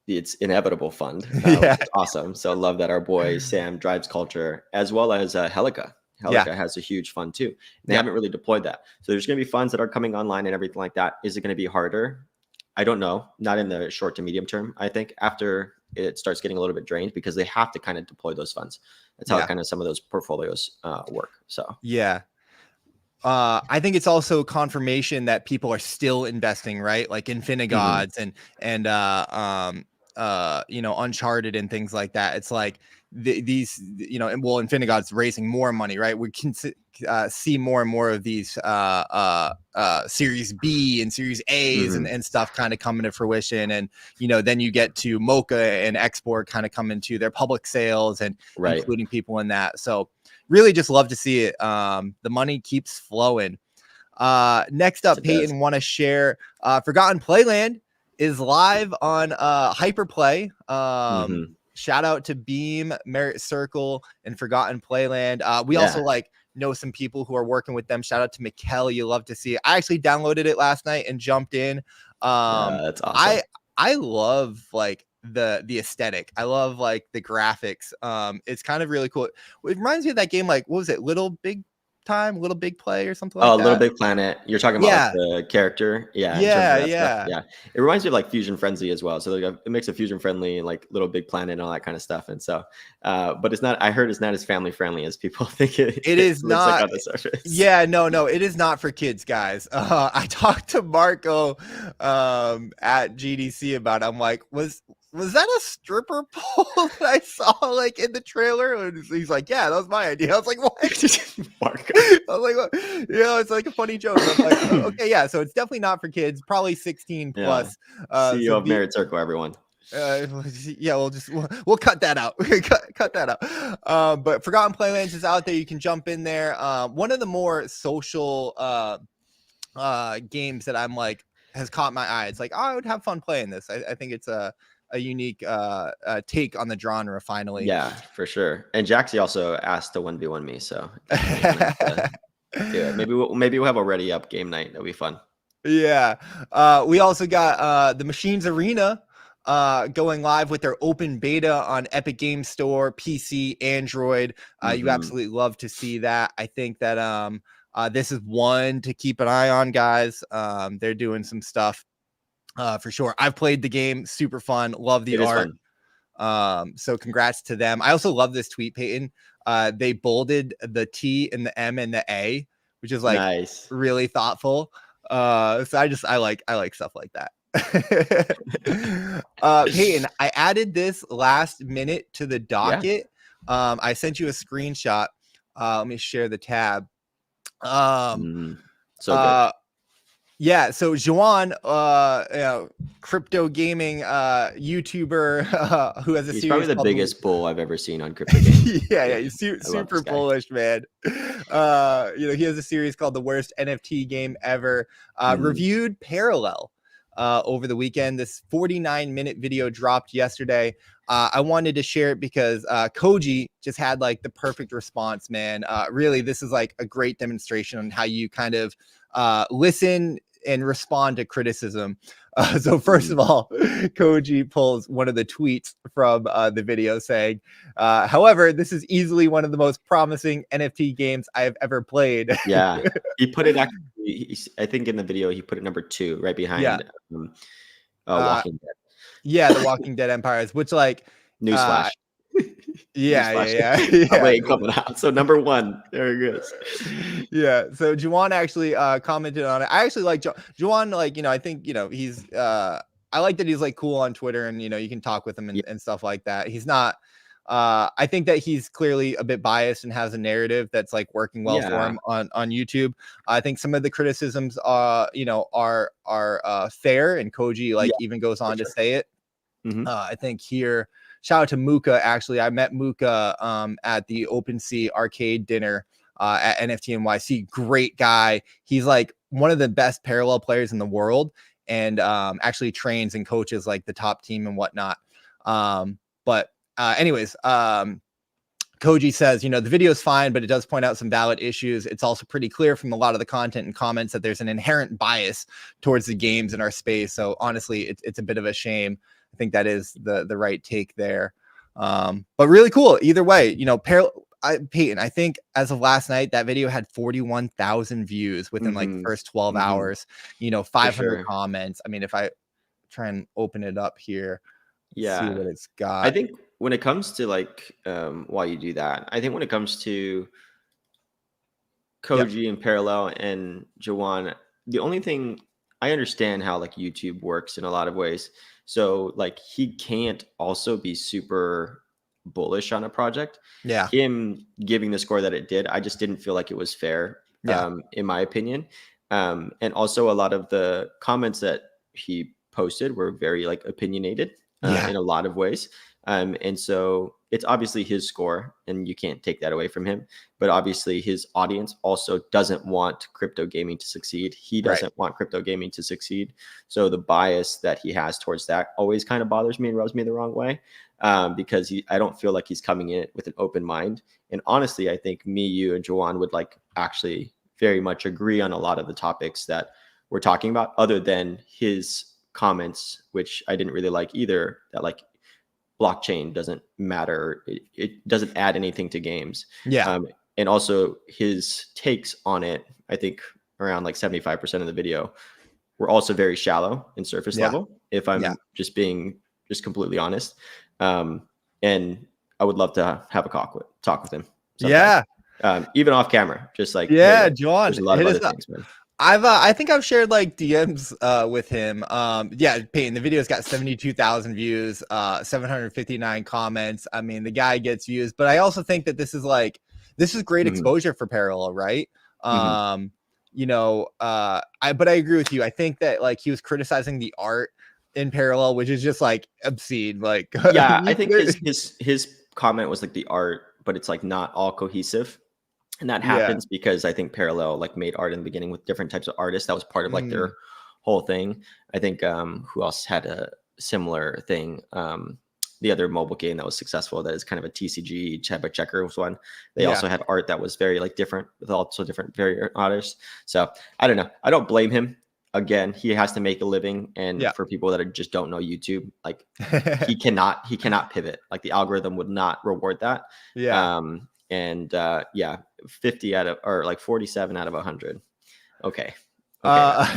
Speaker 2: it's Inevitable fund, which is awesome. So love that our boy Sam drives culture, as well as Helica has a huge fund too. They haven't really deployed that, so there's going to be funds that are coming online and everything like that. Is it going to be harder? I don't know. Not in the short to medium term. I think after it starts getting a little bit drained, because they have to kind of deploy those funds. That's how kind of some of those portfolios work. So
Speaker 1: I think it's also confirmation that people are still investing, right? Like InfiniGods and Uncharted and things like that. It's like these, InfiniGods raising more money, right? We can see more and more of these Series B and Series A's and stuff kind of coming to fruition. And, then you get to Moca and Xborg kind of come into their public sales and including people in that. So really just love to see it. The money keeps flowing. Next up, Peyton, want to share Forgotton Playland is live on Hyperplay. Shout out to Beam, Merit Circle, and Forgotton Playland. We also know some people who are working with them. Shout out to Mikkel. You love to see it. I actually downloaded it last night and jumped in.
Speaker 2: That's awesome.
Speaker 1: I love like the aesthetic. I love like the graphics. It's kind of really cool. It reminds me of that game, like, what was it, Little Big Play or something like that?
Speaker 2: Little Big Planet. You're talking about like the character. It reminds me of like Fusion Frenzy as well. So like it makes a Fusion Friendly and like Little Big Planet and all that kind of stuff. And so but it's not, I heard it's not as family friendly as people think it
Speaker 1: is. Not
Speaker 2: like on the surface.
Speaker 1: No, it is not for kids, guys. I talked to Marco at GDC about it. I'm like, was that a stripper pole that I saw like in the trailer? And he's like, yeah, that was my idea. I was like, what?
Speaker 2: Marco.
Speaker 1: I was like, what? It's like a funny joke. I'm like, okay, yeah. So it's definitely not for kids. Probably 16 plus.
Speaker 2: CEO of Merit Circle, everyone.
Speaker 1: We'll cut that out. cut that out. But Forgotton Playlands is out there. You can jump in there. One of the more social games that I'm like has caught my eye. It's like, I would have fun playing this. I think it's a unique take on the genre finally.
Speaker 2: Yeah, for sure. And Jaxie also asked to 1v1 me, so maybe we'll have a ready up game night. That'll be fun.
Speaker 1: We also got the Machines Arena going live with their open beta on Epic Games Store, PC, Android. You absolutely love to see that. I think that this is one to keep an eye on, guys. They're doing some stuff for sure. I've played the game, super fun, love the art. So congrats to them. I also love this tweet, Peyton. They bolded the T and the M and the A, which is like nice. Really thoughtful. So I like stuff like that. Peyton, I added this last minute to the docket. I sent you a screenshot. Let me share the tab. So good. So Jauwn, crypto gaming YouTuber who has a
Speaker 2: he's
Speaker 1: series.
Speaker 2: Probably the biggest bull I've ever seen on crypto gaming.
Speaker 1: He's super bullish, man. He has a series called The Worst NFT Game Ever. Reviewed Parallel over the weekend. This 49-minute video dropped yesterday. I wanted to share it because Kohji just had like the perfect response, man. Really, this is like a great demonstration on how you kind of listen and respond to criticism. So first of all, Kohji pulls one of the tweets from the video saying, however, this is easily one of the most promising NFT games I have ever played.
Speaker 2: Yeah, he put it actually, I think in the video, he put it number 2 right behind Walking Dead.
Speaker 1: Yeah, the Walking Dead Empires, which like
Speaker 2: newsflash.
Speaker 1: Yeah.
Speaker 2: Wait, coming out. So number one, there it goes.
Speaker 1: Yeah. So Jauwn actually commented on it. I actually like Jauwn. Like, I think, he's I like that he's like cool on Twitter, and you can talk with him and stuff like that. He's not I think that he's clearly a bit biased and has a narrative that's like working well for him on YouTube. I think some of the criticisms are fair, and Kohji even goes on to say it. I think here, shout out to Moca. Actually, I met Moca at the OpenSea arcade dinner at NFT NYC. Great guy. He's like one of the best parallel players in the world, and actually trains and coaches like the top team and whatnot. Anyways, Kohji says, the video is fine, but it does point out some valid issues. It's also pretty clear from a lot of the content and comments that there's an inherent bias towards the games in our space. So honestly, it's a bit of a shame. I think that is the right take there. But really cool. Either way, Peyton, I think as of last night, that video had 41,000 views within like the first 12 hours, 500 comments. I mean, if I try and open it up here, see what it's got.
Speaker 2: I think when it comes to like, while you do that, I think when it comes to Kohji and Parallel and Jauwn, the only thing, I understand how like YouTube works in a lot of ways. So like he can't also be super bullish on a project. Him giving the score that it did, I just didn't feel like it was fair, in my opinion. And also a lot of the comments that he posted were very like opinionated in a lot of ways. And so it's obviously his score and you can't take that away from him, but obviously his audience also doesn't want crypto gaming to succeed. He doesn't want crypto gaming to succeed. So the bias that he has towards that always kind of bothers me and rubs me the wrong way, because I don't feel like he's coming in with an open mind. And honestly, I think me, you, and Jauwn would like actually very much agree on a lot of the topics that we're talking about, other than his comments, which I didn't really like either, that like blockchain doesn't matter. It doesn't add anything to games. And also his takes on it, I think around like 75% of the video were also very shallow and surface level, if I'm just being completely honest. And I would love to have a talk with him sometime. Even off camera, just like,
Speaker 1: Jauwn,
Speaker 2: there's a lot of other things, man.
Speaker 1: I think I've shared like DMs with him. Peyton, the video's got 72,000 views, 759 comments. I mean, the guy gets views, but I also think that this is great exposure for Parallel, right? But I agree with you. I think that like he was criticizing the art in Parallel, which is just like obscene. Like,
Speaker 2: I think his comment was like the art, but it's like not all cohesive. And that happens because I think Parallel like made art in the beginning with different types of artists. That was part of like their whole thing. I think who else had a similar thing? The other mobile game that was successful that is kind of a TCG type of checker was one. They also had art that was very like different with also different very artists. So I don't know. I don't blame him. Again, he has to make a living, and for people that just don't know YouTube, like he cannot pivot. Like the algorithm would not reward that. 50 out of, or like 47 out of 100. Okay.
Speaker 1: But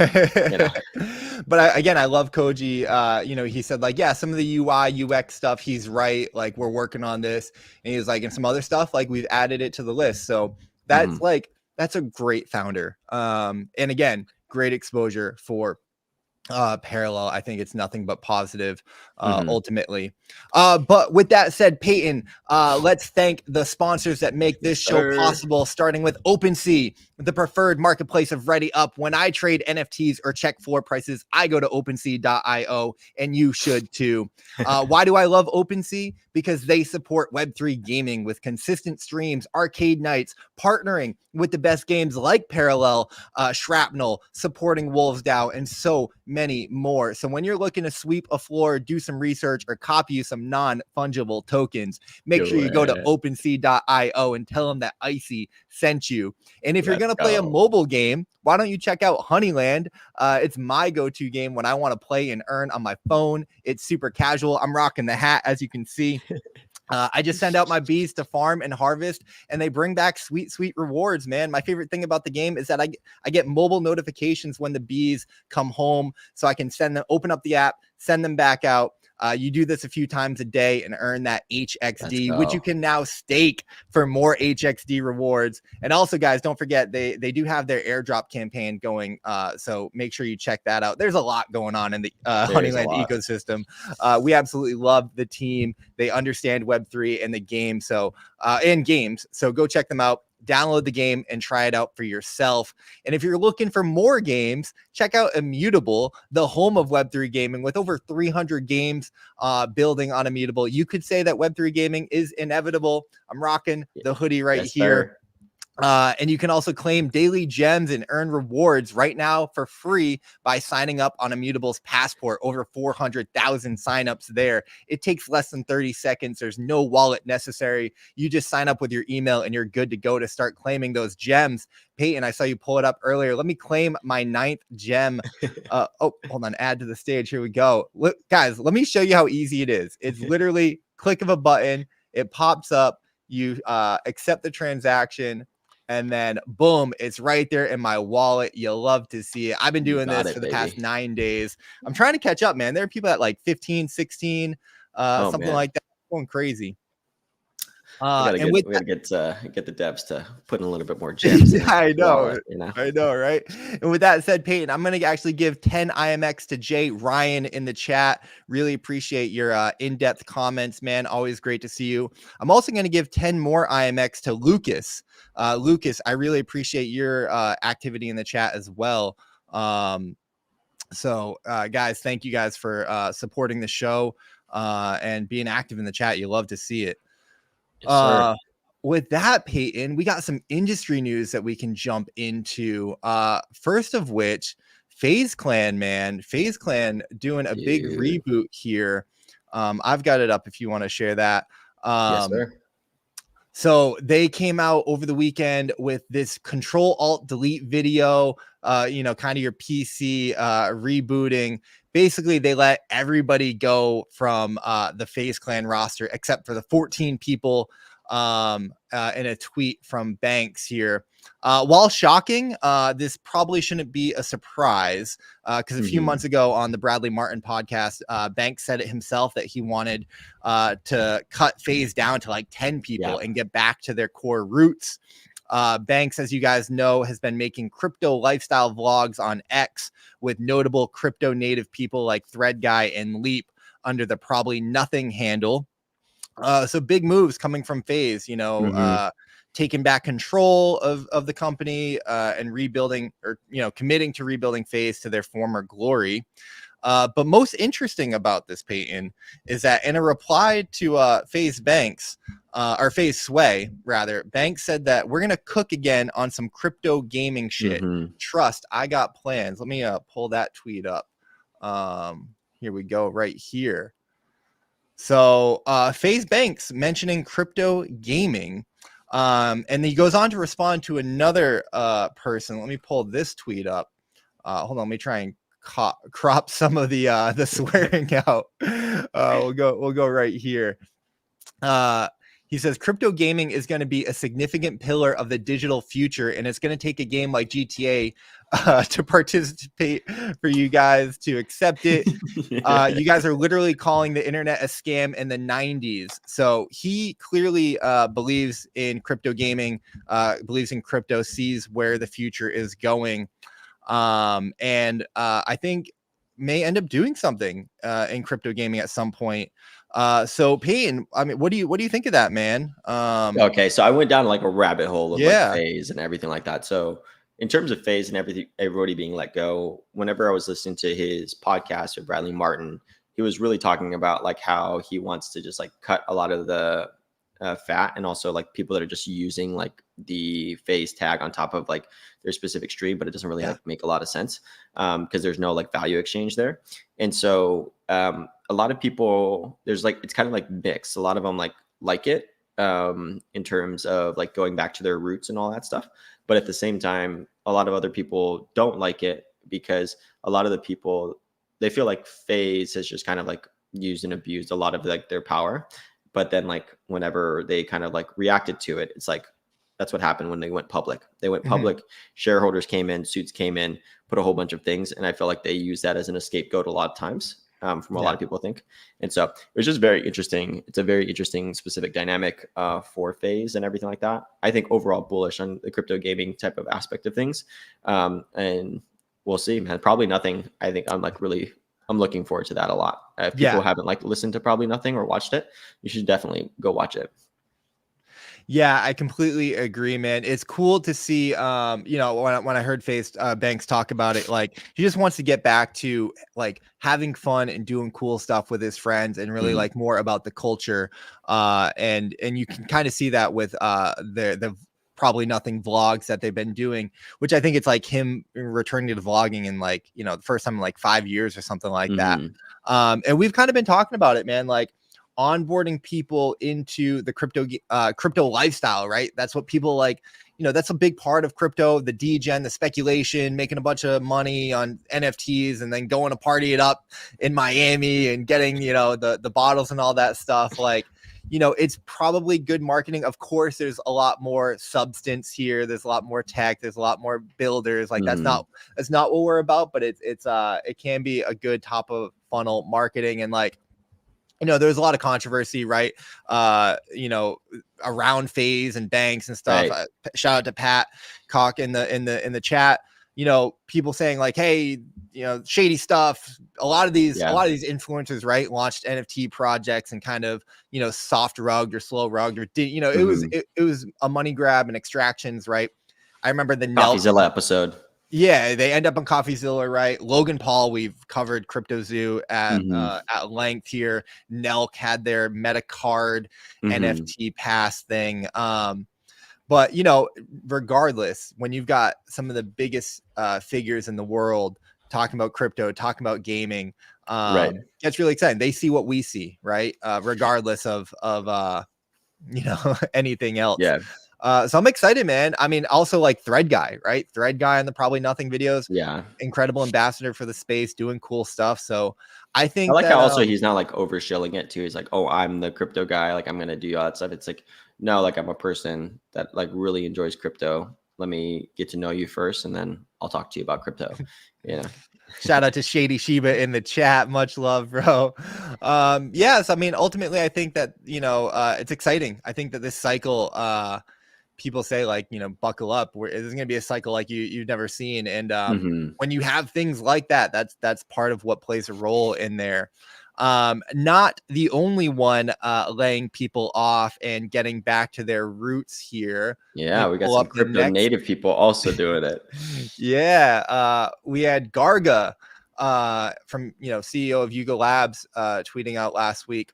Speaker 1: I love Kohji. He said like, some of the UI UX stuff, he's right. Like we're working on this, and he's like, and some other stuff, like we've added it to the list. So that's that's a great founder. And again, great exposure for Parallel. I think it's nothing but positive ultimately. But with that said, Peyton, let's thank the sponsors that make this show possible, starting with OpenSea, the preferred marketplace of Ready Up. When I trade NFTs or check floor prices, I go to OpenSea.io, and you should too. Why do I love OpenSea? Because they support Web3 gaming with consistent streams, arcade nights, partnering with the best games like Parallel, Shrapnel, supporting Wolves DAO, and so many more. So when you're looking to sweep a floor, do some research, or copy some non-fungible tokens, make sure you go to OpenSea.io and tell them that Icy sent you. And if you're going to play a mobile game, why don't you check out Honeyland? It's my go-to game when I want to play and earn on my phone. It's super casual. I'm rocking the hat, as you can see. I just send out my bees to farm and harvest, and they bring back sweet, sweet rewards, man. My favorite thing about the game is that I get mobile notifications when the bees come home, so I can open up the app, send them back out. You do this a few times a day and earn that HXD, which you can now stake for more HXD rewards. And also, guys, don't forget they do have their airdrop campaign going. So make sure you check that out. There's a lot going on in the Honeyland ecosystem. We absolutely love the team. They understand Web3 and the game. So and games. So go check them out. Download the game and try it out for yourself. And if you're looking for more games, check out Immutable, the home of Web3 gaming, with over 300 games building on Immutable. You could say that Web3 gaming is inevitable. I'm rocking the hoodie right here. Sir. And you can also claim daily gems and earn rewards right now for free by signing up on Immutable's Passport. Over 400,000 signups there. It takes less than 30 seconds. There's no wallet necessary. You just sign up with your email and you're good to go to start claiming those gems. Peyton, I saw you pull it up earlier. Let me claim my 9th gem. Oh, hold on. Add to the stage. Here we go. Look, guys, let me show you how easy it is. It's literally click of a button. It pops up. You accept the transaction. And then boom, it's right there in my wallet. You'll love to see it. I've been doing this for the past 9 days. I'm trying to catch up, man. There are people at like 15, 16, something like that. Going crazy.
Speaker 2: We gotta get the devs to put in a little bit more gems.
Speaker 1: Yeah, I know. Wallet, you know? I know, right? And with that said, Peyton, I'm going to actually give 10 IMX to Jay Ryan in the chat. Really appreciate your in-depth comments, man. Always great to see you. I'm also going to give 10 more IMX to Lucas. Lucas, I really appreciate your activity in the chat as well. So guys, thank you guys for supporting the show and being active in the chat. You love to see it. Yes, with that, Peyton, we got some industry news that we can jump into. First of which, Faze Clan, man. Faze Clan doing a big reboot here. I've got it up if you want to share that.
Speaker 2: Yes, sir.
Speaker 1: So they came out over the weekend with this Control-Alt-Delete video, kind of your PC rebooting. Basically, they let everybody go from the Faze Clan roster, except for the 14 people in a tweet from Banks here. While shocking, this probably shouldn't be a surprise because a few months ago on the Bradley Martin podcast, Banks said it himself that he wanted to cut Faze down to like 10 people and get back to their core roots. Banks, as you guys know, has been making crypto lifestyle vlogs on X with notable crypto native people like Thread Guy and Leap under the Probably Nothing handle. So big moves coming from Faze, taking back control of the company and rebuilding or, committing to rebuilding Faze to their former glory. But most interesting about this, Peyton, is that in a reply to Faze Banks, or Faze Sway, rather, Banks said that we're going to cook again on some crypto gaming shit. Trust, I got plans. Let me pull that tweet up. Here we go, right here. So Faze Banks mentioning crypto gaming. And he goes on to respond to another person. Let me pull this tweet up. Hold on, let me try and crop some of the swearing out. We'll go right here. He says crypto gaming is going to be a significant pillar of the digital future, and it's going to take a game like GTA to participate for you guys to accept it. You guys are literally calling the internet a scam in the 90s. So he clearly believes in crypto gaming, believes in crypto, sees where the future is going. And I think may end up doing something in crypto gaming at some point. So Peyton, I mean, what do you think of that, man?
Speaker 2: Okay, so I went down like a rabbit hole of like Faze and everything like that. So in terms of Faze and everybody being let go, whenever I was listening to his podcast with Bradley Martin, he was really talking about like how he wants to just like cut a lot of the fat, and also like people that are just using like the Faze tag on top of like their specific stream, but it doesn't really like make a lot of sense because there's no like value exchange there. And so a lot of people, there's like, it's kind of like mixed. A lot of them like it in terms of like going back to their roots and all that stuff. But at the same time, a lot of other people don't like it because a lot of the people, they feel like Faze has just kind of like used and abused a lot of like their power. But then like whenever they kind of like reacted to it, it's like, that's what happened when they went public. They went public, shareholders came in, suits came in, put a whole bunch of things. And I feel like they use that as an scapegoat a lot of times. from what a lot of people think. And so it was just very interesting. It's a very interesting specific dynamic for Faze and everything like that. I think overall bullish on the crypto gaming type of aspect of things. And we'll see, man. Probably nothing. I think I'm looking forward to that a lot. If people haven't like listened to Probably Nothing or watched it, you should definitely go watch it.
Speaker 1: Yeah, I completely agree, man. It's cool to see, you know, when I heard Faze Banks talk about it, like he just wants to get back to like having fun and doing cool stuff with his friends and really like more about the culture. And you can kind of see that with the Probably Nothing vlogs that they've been doing, which I think it's like him returning to vlogging in like, you know, the first time in like 5 years or something like that. And we've kind of been talking about it, man, like onboarding people into the crypto lifestyle, right? That's what people like, you know, that's a big part of crypto, the degen, the speculation, making a bunch of money on NFTs and then going to party it up in Miami and getting, you know, the bottles and all that stuff. Like, you know, it's probably good marketing. Of course, there's a lot more substance here. There's a lot more tech. There's a lot more builders. Like that's not what we're about, but it can be a good top of funnel marketing. And like, you know, there's a lot of controversy, right? You know, around Faze and Banks and stuff.
Speaker 2: Right.
Speaker 1: Shout out to Pat Cock in the chat. You know, people saying like, hey, you know, shady stuff. A lot of these influencers, right, launched NFT projects and kind of, you know, soft rugged or slow rugged or did, you know, it was a money grab and extractions, right? I remember the
Speaker 2: CoffeeZilla episode.
Speaker 1: Yeah, they end up on CoffeeZilla, right? Logan Paul, we've covered CryptoZoo at length here. Nelk had their meta card NFT pass thing. But, you know, regardless, when you've got some of the biggest figures in the world talking about crypto, talking about gaming, it's really exciting. They see what we see, right? Regardless of you know, anything else.
Speaker 2: Yeah.
Speaker 1: So I'm excited, man. I mean, also like Thread Guy, right? Thread Guy on the Probably Nothing videos.
Speaker 2: Yeah.
Speaker 1: Incredible ambassador for the space, doing cool stuff. So I think
Speaker 2: I like how also he's not like overshilling it too. He's like, oh, I'm the crypto guy. Like I'm going to do all that stuff. It's like, no, like I'm a person that like really enjoys crypto. Let me get to know you first and then I'll talk to you about crypto. You know?
Speaker 1: Shout out to Shady Shiba in the chat. Much love, bro. Yes, I mean, ultimately, I think that, you know, it's exciting. I think that this cycle, people say like, you know, buckle up. There's going to be a cycle like you've never seen. And when you have things like that, that's part of what plays a role in there. Not the only one laying people off and getting back to their roots here.
Speaker 2: Yeah, we got some crypto native people also doing it.
Speaker 1: Yeah, we had Garga from, you know, CEO of Yuga Labs tweeting out last week,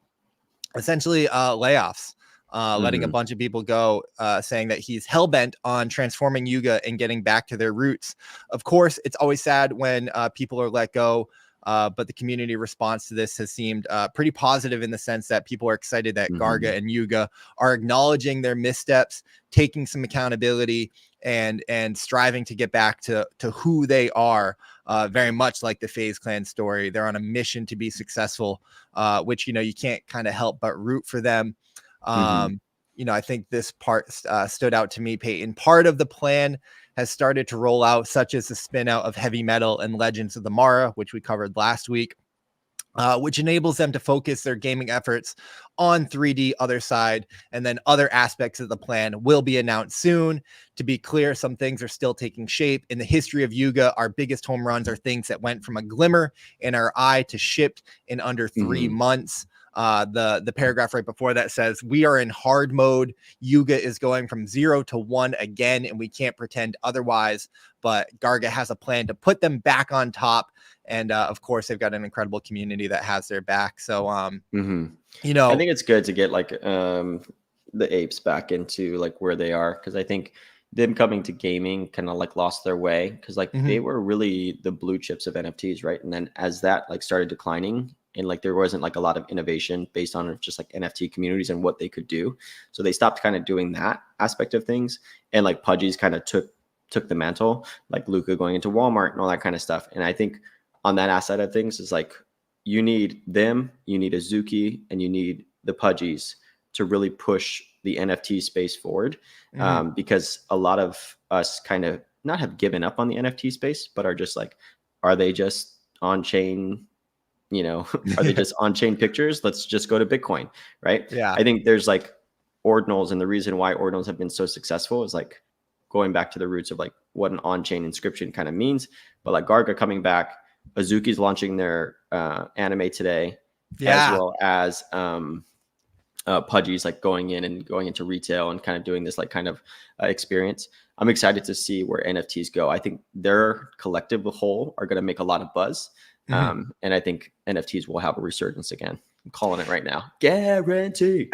Speaker 1: essentially layoffs. Letting a bunch of people go, saying that he's hell-bent on transforming Yuga and getting back to their roots. Of course, it's always sad when people are let go, but the community response to this has seemed pretty positive in the sense that people are excited that Garga and Yuga are acknowledging their missteps, taking some accountability, and striving to get back to who they are. Very much like the Faze Clan story. They're on a mission to be successful, which, you know, you can't kind of help but root for them. You know, I think this part stood out to me, Peyton. Part of the plan has started to roll out, such as the spin out of Heavy Metal and Legends of the Mara, which we covered last week, which enables them to focus their gaming efforts on 3D Other Side, and then other aspects of the plan will be announced soon. To be clear, some things are still taking shape. In the history of Yuga, our biggest home runs are things that went from a glimmer in our eye to shipped in under 3 months. The paragraph right before that says, we are in hard mode. Yuga is going from 0 to 1 again, and we can't pretend otherwise. But Garga has a plan to put them back on top. And of course, they've got an incredible community that has their back. So, you know,
Speaker 2: I think it's good to get like the apes back into like where they are, because I think them coming to gaming kind of like lost their way, because like they were really the blue chips of NFTs, right? And then as that like started declining, and like there wasn't like a lot of innovation based on just like NFT communities and what they could do, so they stopped kind of doing that aspect of things. And like Pudgy's kind of took the mantle, like Luca going into Walmart and all that kind of stuff. And I think on that aspect of things is like, you need them, you need Azuki, and you need the Pudgies to really push the NFT space forward, because a lot of us kind of not have given up on the NFT space, but are just like, are they just on chain you know, are they just on-chain pictures? Let's just go to Bitcoin, right?
Speaker 1: Yeah.
Speaker 2: I think there's like ordinals, and the reason why ordinals have been so successful is like going back to the roots of like what an on-chain inscription kind of means. But like Garga coming back, Azuki's launching their anime today, as well as Pudgy's like going into retail and kind of doing this like kind of experience. I'm excited to see where NFTs go. I think their collective whole are going to make a lot of buzz. And I think NFTs will have a resurgence again. I'm calling it right now. Guarantee.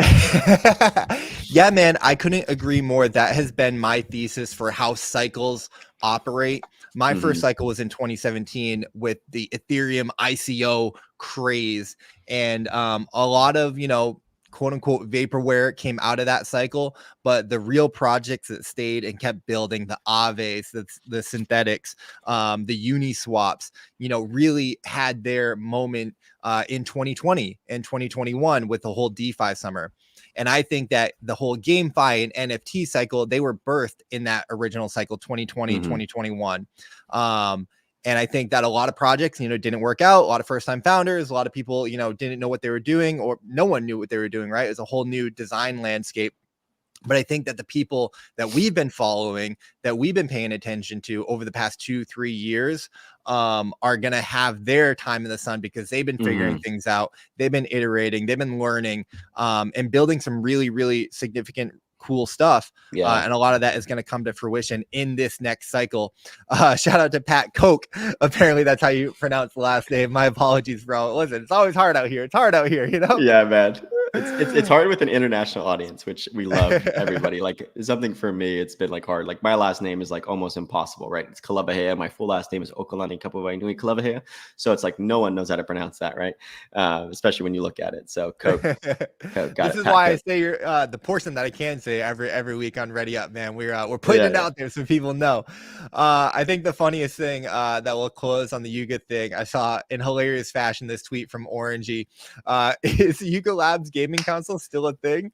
Speaker 1: Yeah, man, I couldn't agree more. That has been my thesis for how cycles operate. My first cycle was in 2017 with the Ethereum ICO craze, and a lot of, you know, quote unquote vaporware came out of that cycle, but the real projects that stayed and kept building, the Aves, the synthetics, the Uniswaps, you know, really had their moment in 2020 and 2021 with the whole DeFi summer. And I think that the whole GameFi and NFT cycle, they were birthed in that original cycle, 2020, 2021. And I think that a lot of projects, you know, didn't work out. A lot of first-time founders, a lot of people, you know, didn't know what they were doing, or no one knew what they were doing, right? It was a whole new design landscape. But I think that the people that we've been following, that we've been paying attention to over the past 2-3 years, are going to have their time in the sun, because they've been figuring things out. They've been iterating, they've been learning, and building some really, really significant, cool stuff. And a lot of that is going to come to fruition in this next cycle. Shout out to Pat Coke. Apparently that's how you pronounce the last name. My apologies, bro. Listen, it's always hard out here. It's hard out here, you know?
Speaker 2: Yeah, man. It's hard with an international audience, which we love. Everybody, like, something for me, it's been like hard. Like, my last name is like almost impossible, right? It's Kalabahea. My full last name is Okalani Kapuvainui Kalabahea. So it's like no one knows how to pronounce that, right? Especially when you look at it. So Coke.
Speaker 1: This is why I say you're the portion that I can say every week on Ready Up, man. We're putting it out there so people know. I think the funniest thing that will close on the Yuga thing, I saw in hilarious fashion this tweet from Orangey. Is Yuga Labs gaming console still a thing?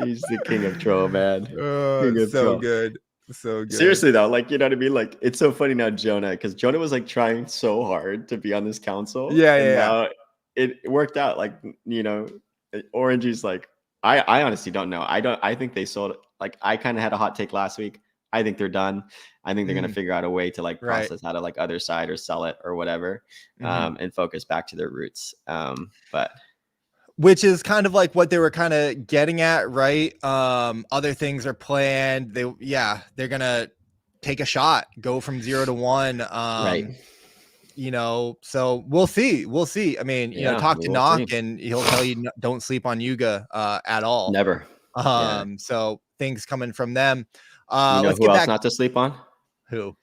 Speaker 2: He's the king of troll, man.
Speaker 1: So good. So good.
Speaker 2: Seriously though, like, you know what I mean? Like, it's so funny now, Jonah, because Jonah was like trying so hard to be on this council. Now it worked out. Like, you know, Orangey's like, I honestly don't know. I think they sold, like, I kind of had a hot take last week. I think they're done. I think they're going to figure out a way to like process out of like other side or sell it or whatever, and focus back to their roots. But
Speaker 1: which is kind of like what they were kind of getting at, right? Other things are planned. They're going to take a shot, go from 0 to 1.
Speaker 2: Right.
Speaker 1: You know, so we'll see. I mean, you know, talk to Knock and he'll tell you don't sleep on Yuga at all.
Speaker 2: Never.
Speaker 1: So things coming from them.
Speaker 2: You know who else not to sleep on?
Speaker 1: Who?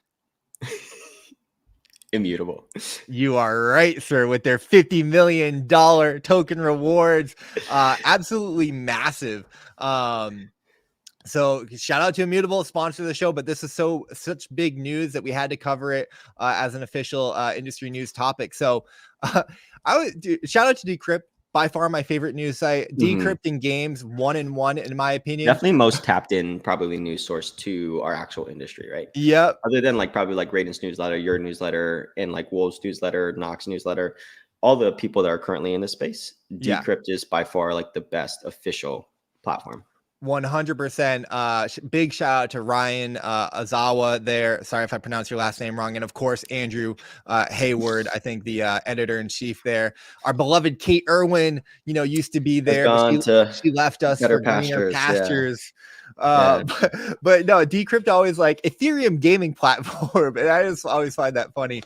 Speaker 2: Immutable.
Speaker 1: You are right, sir, with their $50 million token rewards. Absolutely massive. So shout out to Immutable, sponsor of the show, but this is such big news that we had to cover it as an official industry news topic. So I would shout out to Decrypt, by far my favorite news site. Decrypting games 1-in-1 in my opinion.
Speaker 2: Definitely most tapped in, probably news source to our actual industry, right?
Speaker 1: Yep.
Speaker 2: Other than like probably like Raiden's newsletter, your newsletter, and like Wolves newsletter, Knox newsletter, all the people that are currently in this space, Decrypt is by far like the best official platform.
Speaker 1: 100%. Big shout out to Ryan Azawa there. Sorry if I pronounced your last name wrong. And of course, Andrew Hayward, I think the editor in chief there. Our beloved Kate Irwin, you know, used to be there, but she left us for greener pastures. But no, Decrypt always like Ethereum gaming platform. And I just always find that funny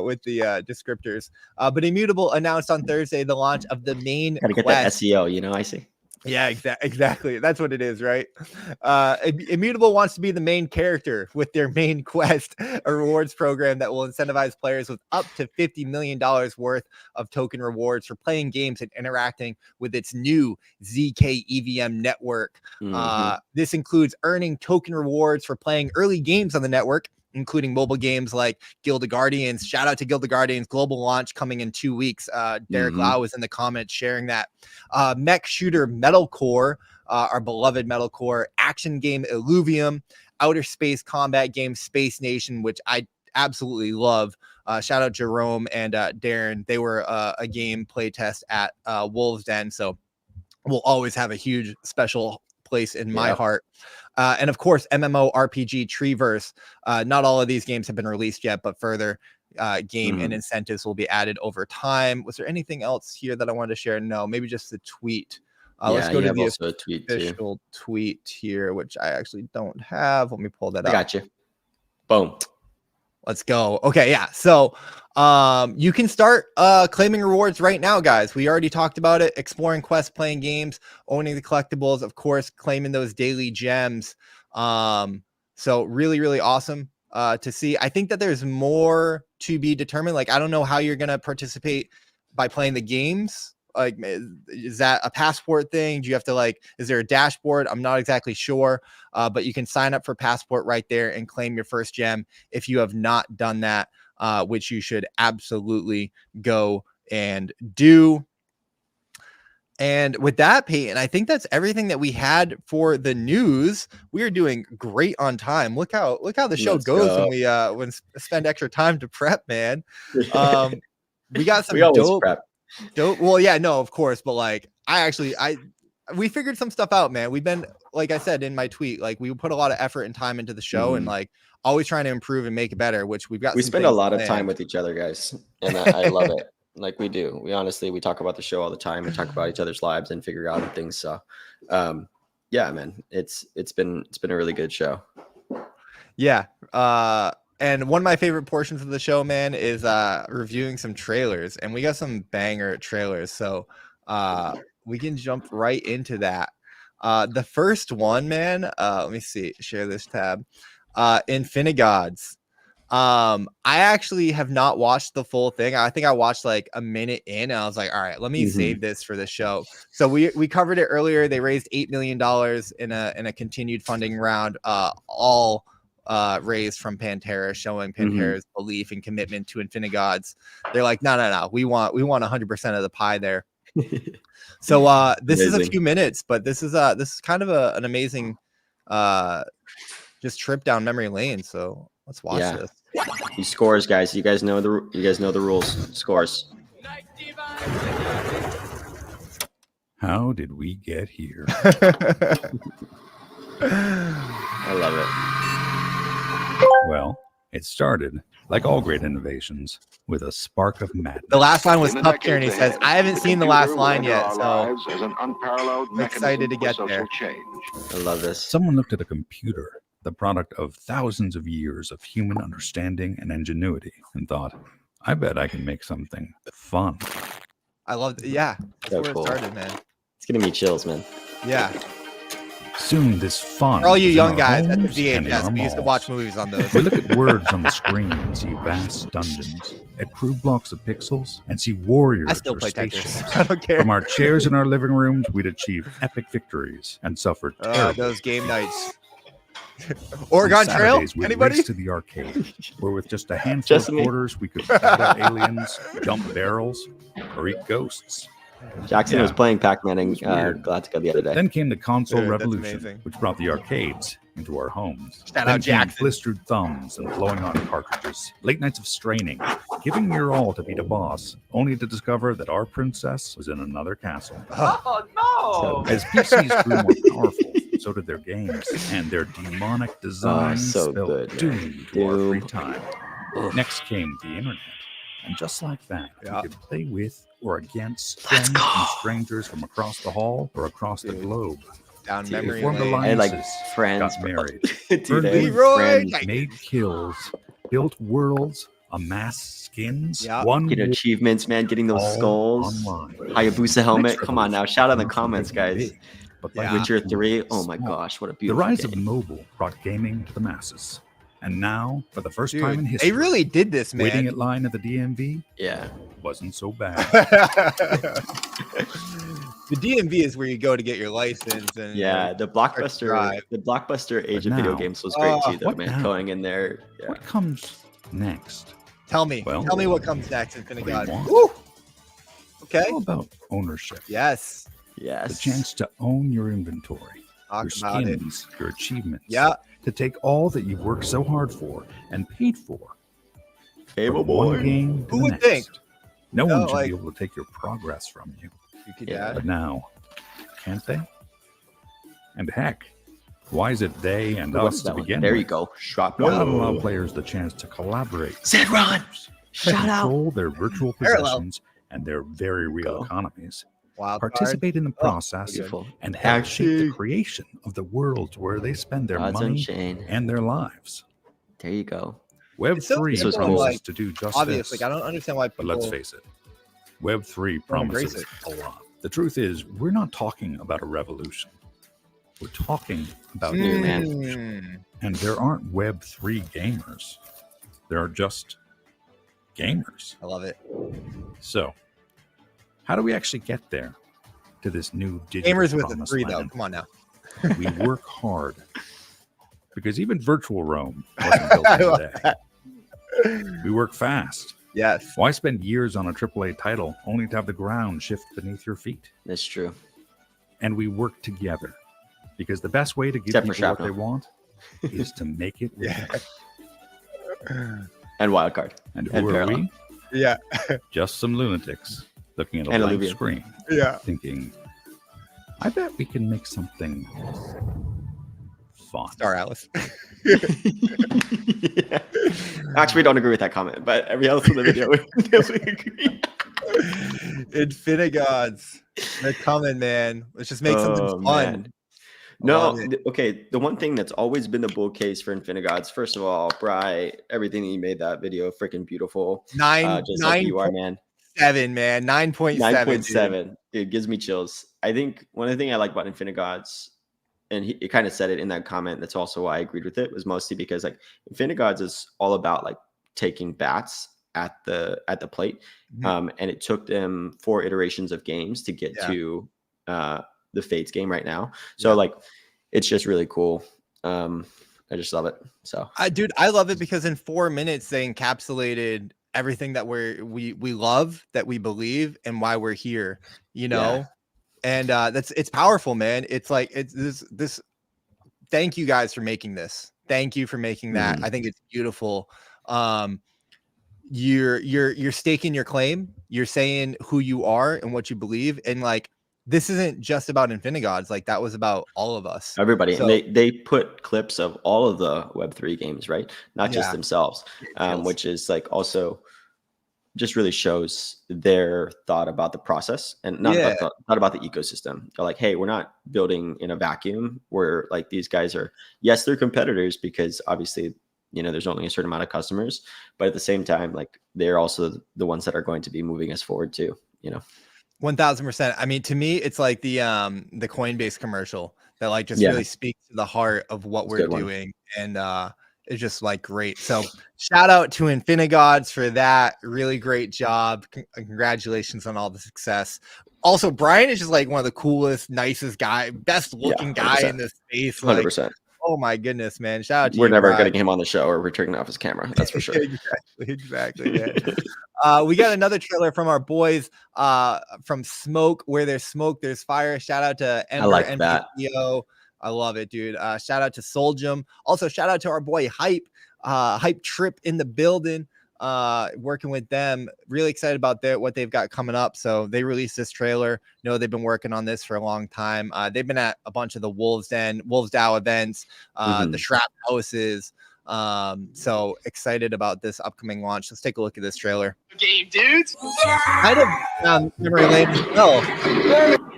Speaker 1: with the descriptors. But Immutable announced on Thursday the launch of the main
Speaker 2: Gotta get that SEO, you know, I see.
Speaker 1: Yeah, exactly. That's what it is, right? Immutable wants to be the main character with their main quest, a rewards program that will incentivize players with up to $50 million worth of token rewards for playing games and interacting with its new ZK EVM network. This includes earning token rewards for playing early games on the network, including mobile games like Guild of Guardians. Shout out to Guild of Guardians global launch coming in 2 weeks. Derek Lau was in the comments sharing that. Mech shooter Metalcore, our beloved Metalcore, action game Illuvium, outer space combat game Space Nation, which I absolutely love. Shout out Jerome and Darren. They were a game play test at Wolves Den, so we'll always have a huge special place in my heart. And of course, MMORPG Treeverse. Not all of these games have been released yet, but further game and incentives will be added over time. Was there anything else here that I wanted to share? No, maybe just the tweet. Let's go to the official tweet here, which I actually don't have. Let me pull that up.
Speaker 2: I got you. Boom.
Speaker 1: Let's go. Okay, yeah. So you can start claiming rewards right now, guys. We already talked about it. Exploring quests, playing games, owning the collectibles, of course, claiming those daily gems. So really, really awesome to see. I think that there's more to be determined. Like, I don't know how you're going to participate by playing the games. Like, is that a passport thing? Do you have to, like, is there a dashboard? I'm not exactly sure, but you can sign up for passport right there and claim your first gem if you have not done that, which you should absolutely go and do. And with that, Peyton, I think that's everything that we had for the news. We are doing great on time. Look how the show goes when we spend extra time to prep, man. We got some dope. Well, yeah, no, of course, but like we figured some stuff out, man. We've been, like I said in my tweet, like we put a lot of effort and time into the show, and like always trying to improve and make it better. Which we
Speaker 2: spend a lot of time with each other, guys, and I love it. Like we do. We honestly, we talk about the show all the time and talk about each other's lives and figure out things. So, yeah, man, it's been a really good show.
Speaker 1: Yeah. And one of my favorite portions of the show, man, is reviewing some trailers, and we got some banger trailers. So we can jump right into that. The first one, man, let me see, share this tab. InfiniGods. I actually have not watched the full thing. I think I watched like a minute in, and I was like, all right, let me save this for the show. So we covered it earlier. They raised $8 million in a continued funding round, all raised from Pantera, showing Pantera's belief and commitment to InfiniGods. They're like, no, we want 100% of the pie there. So this is a few minutes, but this is kind of an amazing just trip down memory lane. So let's watch this.
Speaker 2: These scores, guys. You guys know the rules. Scores.
Speaker 3: How did we get here?
Speaker 2: I love it.
Speaker 3: Well, it started, like all great innovations, with a spark of madness.
Speaker 1: The last line was up here, and he says, I haven't seen the last line yet, so I'm excited to get there.
Speaker 2: I love this.
Speaker 3: Someone looked at a computer, the product of thousands of years of human understanding and ingenuity, and thought, I bet I can make something fun.
Speaker 1: I love it. Yeah, that's
Speaker 2: so
Speaker 1: where
Speaker 2: cool.
Speaker 1: It started, man.
Speaker 2: It's giving me chills, man.
Speaker 1: Yeah.
Speaker 3: Soon this fun.
Speaker 1: For all you young guys at the VHS, we used to watch movies on those.
Speaker 3: We look at words on the screen and see vast dungeons, at crude blocks of pixels, and see warriors.
Speaker 1: I still play Tetris. I don't care.
Speaker 3: From our chairs in our living rooms, we'd achieve epic victories and suffer terrible.
Speaker 1: Those game nights. Oregon Trail? Anybody?
Speaker 3: To the arcade, where with just a handful of quarters, we could fight out aliens, jump barrels, or eat ghosts.
Speaker 2: Jackson was playing Pac-Man and glad to go the other day.
Speaker 3: Then came the console revolution, which brought the arcades into our homes.
Speaker 1: Shout out Jackson.
Speaker 3: Blistered thumbs and blowing on cartridges. Late nights of straining, giving your all to beat a boss, only to discover that our princess was in another castle.
Speaker 4: Oh no!
Speaker 3: So, as PCs grew more powerful, so did their games, and their demonic designs spelled doom to our free time. Next came the internet. And just like that, we could play with or against friends and strangers from across the hall or across the globe.
Speaker 1: Down memory
Speaker 3: formed
Speaker 1: lane.
Speaker 3: alliances,
Speaker 2: like friends,
Speaker 3: got married,
Speaker 1: Leroy,
Speaker 3: made kills, built worlds, amassed skins, won
Speaker 2: achievements, man, getting those skulls, online. Hayabusa helmet. Come on now, shout out in the comments, guys. But Witcher 3, oh my gosh, what a beautiful
Speaker 3: The rise
Speaker 2: game.
Speaker 3: of mobile brought gaming to the masses. And now, for the first time in history,
Speaker 1: they really did this, man.
Speaker 3: Waiting at line at the DMV, wasn't so bad.
Speaker 1: The DMV is where you go to get your license. And
Speaker 2: the Blockbuster Age of video games was great too, though, man. Going in there. Yeah.
Speaker 3: What comes next?
Speaker 1: Tell me what comes next, InfiniGods. Okay.
Speaker 3: How about ownership?
Speaker 1: Yes.
Speaker 3: The chance to own your inventory, your skins, your achievements.
Speaker 1: Yeah.
Speaker 3: To take all that you've worked so hard for and paid for
Speaker 2: Cable
Speaker 3: from one
Speaker 2: boy.
Speaker 3: game to
Speaker 1: Who
Speaker 3: the
Speaker 1: would
Speaker 3: next.
Speaker 1: think?
Speaker 3: No one should
Speaker 1: like-
Speaker 3: be able to take your progress from you.
Speaker 1: You could
Speaker 2: Yeah.
Speaker 3: But now, can't they? And heck, why is it they and
Speaker 2: What
Speaker 3: us
Speaker 2: is
Speaker 3: to
Speaker 2: that one?
Speaker 3: begin
Speaker 2: There
Speaker 3: with?
Speaker 2: you go. Shot.
Speaker 3: Why not allow players the chance to collaborate?
Speaker 2: Zedron! Shout out.
Speaker 3: Control their virtual
Speaker 1: Parallel.
Speaker 3: possessions and their very real
Speaker 2: Go.
Speaker 3: economies.
Speaker 1: Wild card.
Speaker 3: Participate in the process
Speaker 2: Beautiful.
Speaker 3: and help shape the
Speaker 2: Actually-
Speaker 3: creation of the worlds where they spend their
Speaker 2: Gods on
Speaker 3: money
Speaker 2: chain.
Speaker 3: and their lives.
Speaker 2: There you go.
Speaker 3: Web3
Speaker 1: so
Speaker 3: promises
Speaker 1: simple, like,
Speaker 3: to do just
Speaker 1: Obviously,
Speaker 3: this.
Speaker 1: I don't understand why
Speaker 3: But
Speaker 1: people.
Speaker 3: let's face it, Web3
Speaker 1: embrace
Speaker 3: promises a lot. The truth is, we're not talking about a revolution. We're talking about
Speaker 2: New, man.
Speaker 1: Mm.
Speaker 3: And there aren't Web3 gamers. There are just gamers.
Speaker 1: I love it.
Speaker 3: So, how do we actually get there to this new digital
Speaker 1: Gamers with a
Speaker 3: promised
Speaker 1: 3 though.
Speaker 3: land?
Speaker 1: Come on now.
Speaker 3: We work hard because even virtual Rome wasn't built
Speaker 1: I
Speaker 3: in
Speaker 1: love
Speaker 3: a day. We work fast.
Speaker 1: Yes.
Speaker 3: Why spend years on a AAA title only to have the ground shift beneath your feet?
Speaker 2: That's true.
Speaker 3: And we work together because the best way to give
Speaker 2: Except for
Speaker 3: people what
Speaker 2: Shrapnel.
Speaker 3: they want is to make it real.
Speaker 2: And Wildcard.
Speaker 3: And
Speaker 2: And
Speaker 3: who are
Speaker 2: Parallel.
Speaker 3: we?
Speaker 1: Yeah.
Speaker 3: Just some lunatics looking at a
Speaker 2: And
Speaker 3: blank
Speaker 2: Illuvian.
Speaker 3: screen,
Speaker 1: Yeah.
Speaker 3: thinking, I bet we can make something fun.
Speaker 1: Star Alice.
Speaker 2: Yeah. Actually, we don't agree with that comment, but every else in the video we agree.
Speaker 1: InfiniGods. They're coming, man. Let's just make something fun.
Speaker 2: Man. No,
Speaker 1: love it.
Speaker 2: okay. The one thing that's always been the bull case for InfiniGods, first of all, Bri, everything that you made that video freaking beautiful. Just like you are, man.
Speaker 1: 9.7, man. 9.7.
Speaker 2: 9.7. It gives me chills. I think one of the things I like about InfiniGods, and he kind of said it in that comment, that's also why I agreed with it, was mostly because like InfiniGods is all about like taking bats at the plate.
Speaker 1: Mhm.
Speaker 2: And it took them 4 iterations of games to get
Speaker 1: Yeah.
Speaker 2: to the Fates game right now. So
Speaker 1: Yeah.
Speaker 2: like it's just really cool. I just love it. So
Speaker 1: Dude, I love it because in 4 minutes they encapsulated everything that we love, that we believe, and why we're here, you know. And it's powerful, man. It's like it's this thank you guys for making this. Thank you for making that. I think it's beautiful. You're staking your claim. You're saying who you are and what you believe, and like this isn't just about InfiniGods. Like that was about all of us.
Speaker 2: everybody,
Speaker 1: So-
Speaker 2: and they put clips of all of the Web3 games, right? Not just
Speaker 1: Yeah.
Speaker 2: themselves,
Speaker 1: Chills.
Speaker 2: which is like also just really shows their thought about the process and not about the ecosystem. They're like, hey, we're not building in a vacuum. We're like, these guys are, yes, they're competitors because obviously, you know, there's only a certain amount of customers, but at the same time, like they're also the ones that are going to be moving us forward too, you know.
Speaker 1: 1000%. I mean, to me, it's like the Coinbase commercial that like just really speaks to the heart of what we're
Speaker 2: Good one.
Speaker 1: doing, and it's just like great. So shout out to InfiniGods for that. Really great job. Congratulations on all the success. Also, Brian is just like one of the coolest, nicest guy, best looking guy
Speaker 2: 100%.
Speaker 1: in this space. Like,
Speaker 2: 100%.
Speaker 1: oh my goodness, man! Shout out to
Speaker 2: We're
Speaker 1: you,
Speaker 2: never
Speaker 1: Brian.
Speaker 2: getting him on the show or we're turning off his camera. That's for sure.
Speaker 1: Exactly. Yeah. We got another trailer from our boys from Smoke. Where there's smoke, there's fire. Shout out to Ember,
Speaker 2: like that.
Speaker 1: NPCO. I love it, dude. Shout out to Soljum. Also, shout out to our boy Hype. Hype Trip in the building. Working with them. Really excited about what they've got coming up. So they released this trailer. Know they've been working on this for a long time. They've been at a bunch of the Wolves DAO events, the Shrap houses. So excited about this upcoming launch. Let's take a look at this trailer.
Speaker 4: Game, dudes.
Speaker 1: Kind of memory lane as well.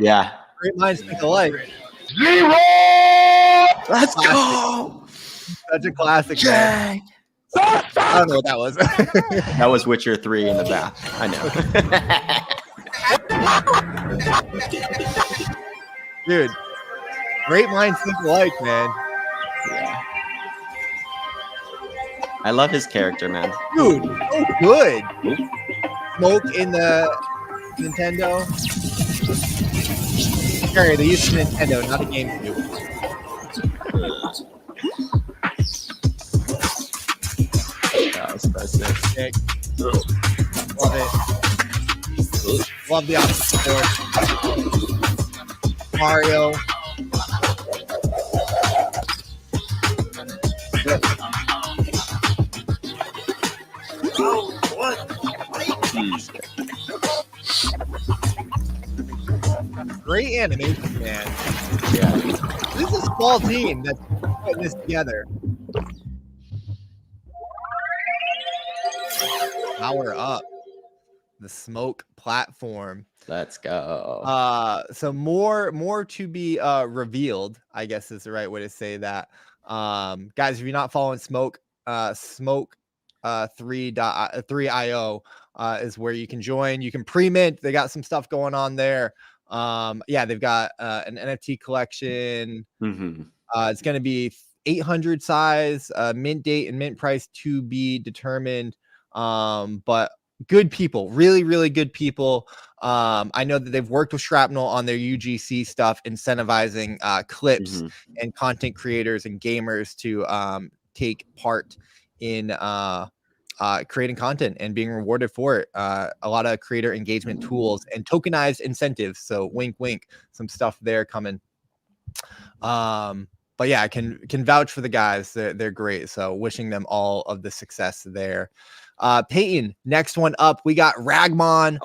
Speaker 2: Yeah.
Speaker 1: Great minds think alike.
Speaker 2: Let's go.
Speaker 1: Such a classic. Man. I don't know what that was.
Speaker 2: That was Witcher 3 in the bath. I know.
Speaker 1: Dude, great minds think alike, man.
Speaker 2: Yeah. I love his character, man.
Speaker 1: Dude, so good. Smoke in the Nintendo. Sorry, they used the Nintendo, not the GameCube.
Speaker 2: That was impressive.
Speaker 1: Sick. Love it. Love the opposite board. Mario. Yep. great animation, man.
Speaker 2: Yeah.
Speaker 1: This is a small team that's putting this together. Power up the Smoke platform.
Speaker 2: Let's go.
Speaker 1: So more to be revealed, I guess is the right way to say that. Guys, if you're not following Smoke, Smoke 3.3.io is where you can join. You can pre-mint. They got some stuff going on there. Yeah, they've got an NFT collection. It's going to be 800 size, mint date and mint price to be determined. But good people, really, really good people. I know that they've worked with Shrapnel on their UGC stuff, incentivizing clips and content creators and gamers to take part in creating content and being rewarded for it. A lot of creator engagement tools and tokenized incentives. So wink, wink, some stuff there coming. But yeah, I can vouch for the guys. They're great. So wishing them all of the success there. Peyton, next one up, we got Ragmon.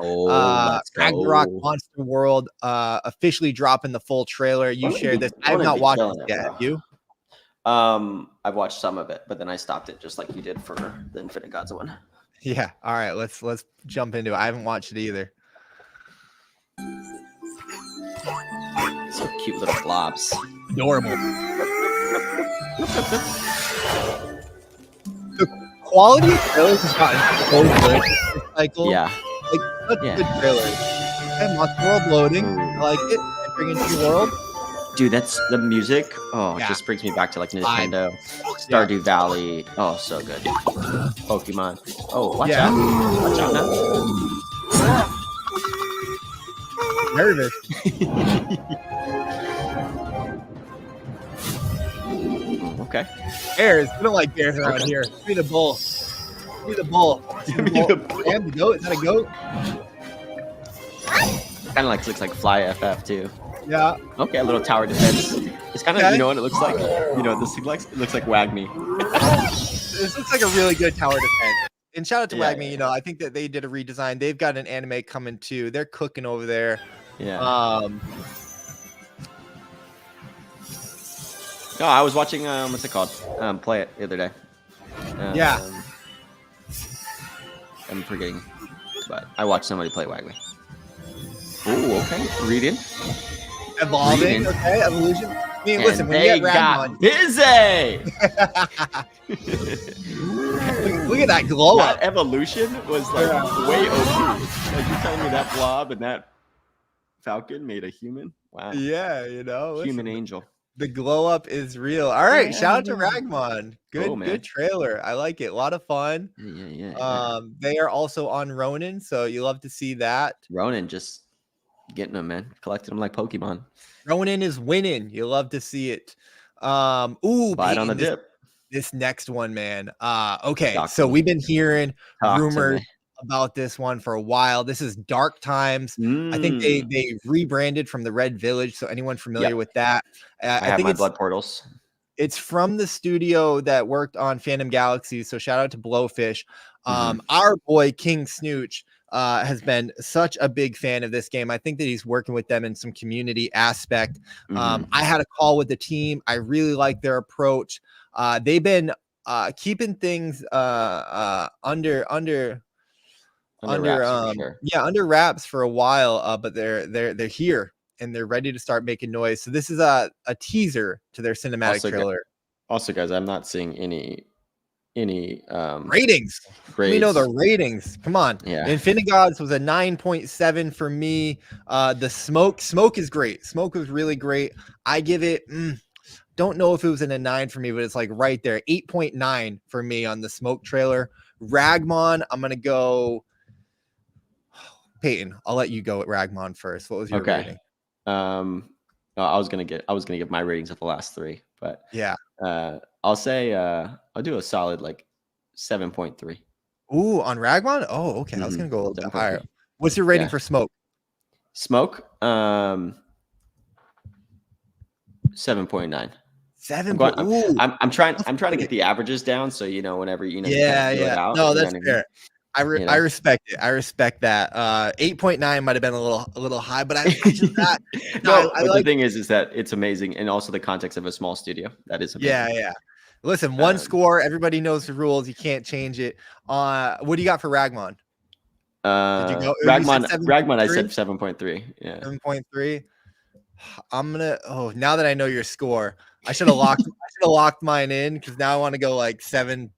Speaker 1: Ragnarok Monster World officially dropping the full trailer. You shared this. I have not watched it yet. Have you?
Speaker 2: I've watched some of it, but then I stopped it just like you did for the InfiniGods one.
Speaker 1: Yeah. All right. Let's jump into it. I haven't watched it either.
Speaker 2: So cute little blobs.
Speaker 1: Adorable. The quality of trailers has gotten so good this cycle.
Speaker 2: Yeah.
Speaker 1: Like such good trailers. And Monster World loading. I like it. Bring into the world.
Speaker 2: Dude, that's the music. Oh, it just brings me back to like Nintendo, Stardew Valley. Oh, so good. Pokemon. Oh, watch out. Watch out now.
Speaker 1: Nervous.
Speaker 2: Okay.
Speaker 1: Bears. We don't like bears around here. Give me the bull. Give me the bull.
Speaker 2: Give me the bull.
Speaker 1: Damn, the goat. Is that a goat?
Speaker 2: Kind of like looks like Fly FF too.
Speaker 1: Yeah.
Speaker 2: Okay, a little tower defense. It's kind of, you know what it looks like? You know, this thing looks, it looks like Wagme.
Speaker 1: This looks like a really good tower defense. And shout out to Wagme, you know, I think that they did a redesign. They've got an anime coming too. They're cooking over there.
Speaker 2: Yeah. No, I was watching, what's it called? Play it the other day. I'm forgetting, but I watched somebody play Wagme. Oh, okay. Reading.
Speaker 1: Evolving, okay, evolution. I mean, listen, when you get Ragmon,
Speaker 2: busy.
Speaker 1: look at that glow up.
Speaker 2: That evolution was like way OP. Like you're telling me that blob and that falcon made a human? Wow.
Speaker 1: Yeah, you know,
Speaker 2: human angel.
Speaker 1: The glow up is real. All right, shout out to Ragmon. Good trailer. I like it. A lot of fun.
Speaker 2: Yeah.
Speaker 1: They are also on Ronin, so you love to see that.
Speaker 2: Ronin just getting them, man. Collecting them like Pokemon.
Speaker 1: Ronin is winning. You love to see it.
Speaker 2: Bite on the dip.
Speaker 1: This next one, man. Okay, so we've been hearing rumors about this one for a while. This is Dark Times. I think they rebranded from the Red Village. So anyone familiar with that? I think
Speaker 2: it's Blood Portals.
Speaker 1: It's from the studio that worked on Phantom Galaxy. So shout out to Blowfish. Our boy King Snooch has been such a big fan of this game. I think that he's working with them in some community aspect. I had a call with the team. I really like their approach. They've been keeping things under wraps for a while, but they're here and they're ready to start making noise. So this is a teaser to their cinematic trailer.
Speaker 2: Also, guys, I'm not seeing any
Speaker 1: ratings. Let me know the ratings. Come on. InfiniGods was a 9.7 for me. The smoke is great. Smoke was really great. I give it don't know if it was in a 9 for me, but it's like right there. 8.9 for me on the Smoke trailer. Ragmon, I'm gonna go. Peyton, I'll let you go at Ragmon first. What was your rating?
Speaker 2: No, I was gonna give my ratings at the last 3, but I'll say I'll do a solid like 7.3.
Speaker 1: Ooh, on Ragmon? Oh, okay. I was gonna go a little bit higher. What's your rating for Smoke?
Speaker 2: Smoke, 7.9. I'm trying to get the averages down, so you know whenever you know.
Speaker 1: No, that's fair. I respect it. I respect that. 8.9 might have been a little high, but I just that.
Speaker 2: The thing is that it's amazing, and also the context of a small studio. That is amazing.
Speaker 1: Yeah. Listen, one score. Everybody knows the rules. You can't change it. What do you got for Ragmon?
Speaker 2: Did you go? Ragmon, I said 7.3. Yeah,
Speaker 1: 7.3. I'm gonna. Oh, now that I know your score, I should have locked mine in because now I want to go like 7.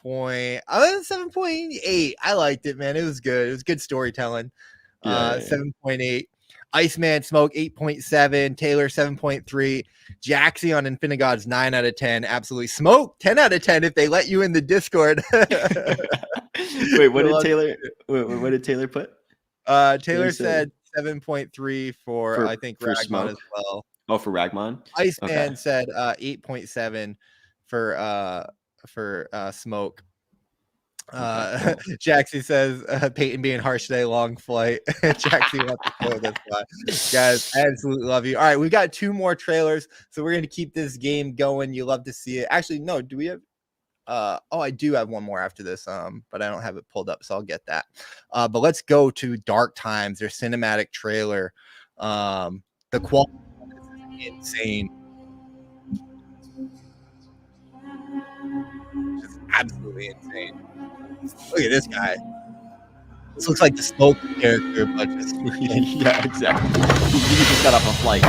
Speaker 1: 7.8. I liked it, man. It was good. It was good storytelling. 7.8. Iceman Smoke 8.7. Taylor 7.3. Jaxie on InfiniGods 9 out of 10. Absolutely. Smoke 10 out of 10 if they let you in the Discord.
Speaker 2: Wait, what did Taylor put?
Speaker 1: Taylor said 7.3 for I think Ragmon as well.
Speaker 2: Oh, for Ragmon.
Speaker 1: Iceman said 8.7 for Smoke. Jaxie says Peyton being harsh today, long flight. Jaxie wants to go this one. Guys, I absolutely love you. All right, we got 2 more trailers, so we're gonna keep this game going. You love to see it. Actually, no, do we have I do have one more after this, but I don't have it pulled up, so I'll get that. But let's go to Dark Times, their cinematic trailer. The quality is insane. Just absolutely insane. Look at this guy. This looks like the Smoke character, but just
Speaker 2: yeah, exactly. He just got off a flight.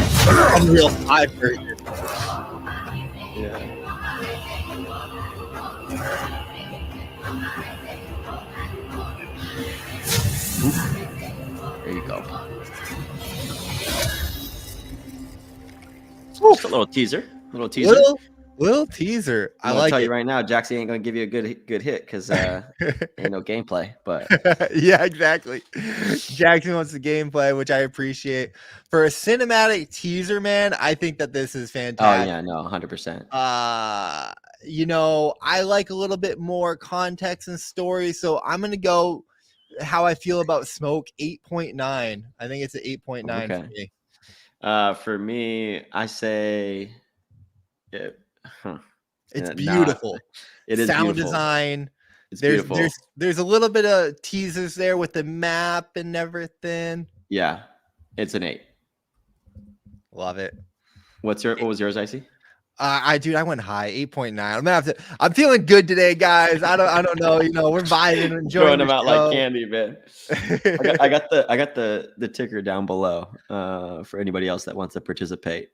Speaker 1: Unreal 5 version.
Speaker 2: Yeah. There you go. Just a little teaser.
Speaker 1: Little teaser.
Speaker 2: I'll tell you right now, Jaxie ain't gonna give you a good hit because ain't no gameplay. But
Speaker 1: yeah, exactly. Jackson wants the gameplay, which I appreciate. For a cinematic teaser, man, I think that this is fantastic.
Speaker 2: Oh yeah, no, 100%.
Speaker 1: I like a little bit more context and story, so I'm gonna go how I feel about Smoke 8.9. I think it's an 8.9 for me.
Speaker 2: For me, I say it.
Speaker 1: It's beautiful.
Speaker 2: It is
Speaker 1: sound
Speaker 2: beautiful.
Speaker 1: Design.
Speaker 2: It's beautiful.
Speaker 1: There's a little bit of teasers there with the map and everything.
Speaker 2: Yeah, it's an 8.
Speaker 1: Love it.
Speaker 2: What was yours, Icy?
Speaker 1: I went high, 8.9. I'm feeling good today, guys. I don't know. We're vibing and enjoying.
Speaker 2: Throwing them out like candy, man. I got the ticker down below for anybody else that wants to participate.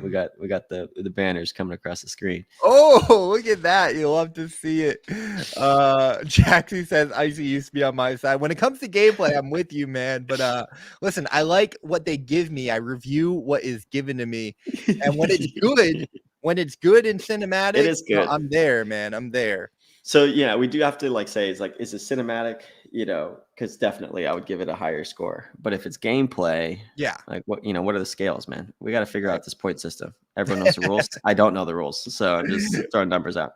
Speaker 2: We got the banners coming across the screen.
Speaker 1: Oh, look at that. You'll love to see it. Jaxie says Icy used to be on my side. When it comes to gameplay, I'm with you, man. But listen, I like what they give me. I review what is given to me. And when it's good in cinematic,
Speaker 2: it is good.
Speaker 1: I'm there, man. I'm there.
Speaker 2: So yeah, we do have to say is it cinematic, because definitely I would give it a higher score. But if it's gameplay,
Speaker 1: yeah,
Speaker 2: what are the scales, man? We got to figure out this point system. Everyone knows the rules. I don't know the rules, so I'm just throwing numbers out.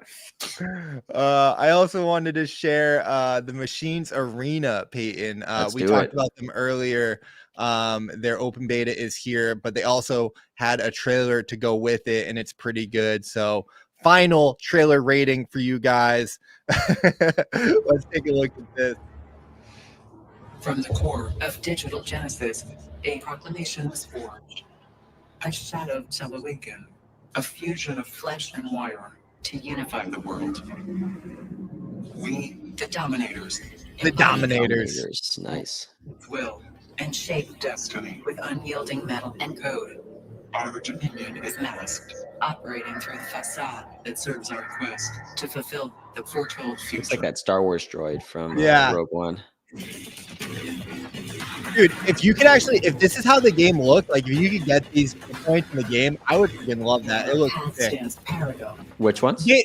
Speaker 1: I also wanted to share the Machines Arena, Peyton. We talked about them earlier. Their open beta is here, but they also had a trailer to go with it, and it's pretty good. So final trailer rating for you guys. Let's take a look at this.
Speaker 4: From the core of Digital Genesis, a proclamation was forged. A shadow shall awaken, a fusion of flesh and wire to unify the world. We, the Dominators.
Speaker 1: The Dominators.
Speaker 2: Nice.
Speaker 4: Will and shape destiny with unyielding metal and code. Our dominion is masked, operating through the facade that serves our quest to fulfill the foretold future.
Speaker 2: It's like that Star Wars droid from Rogue One.
Speaker 1: Dude, if this is how the game looked, like if you could get these points in the game, I would freaking love that. It looks sick.
Speaker 2: Which ones?
Speaker 1: The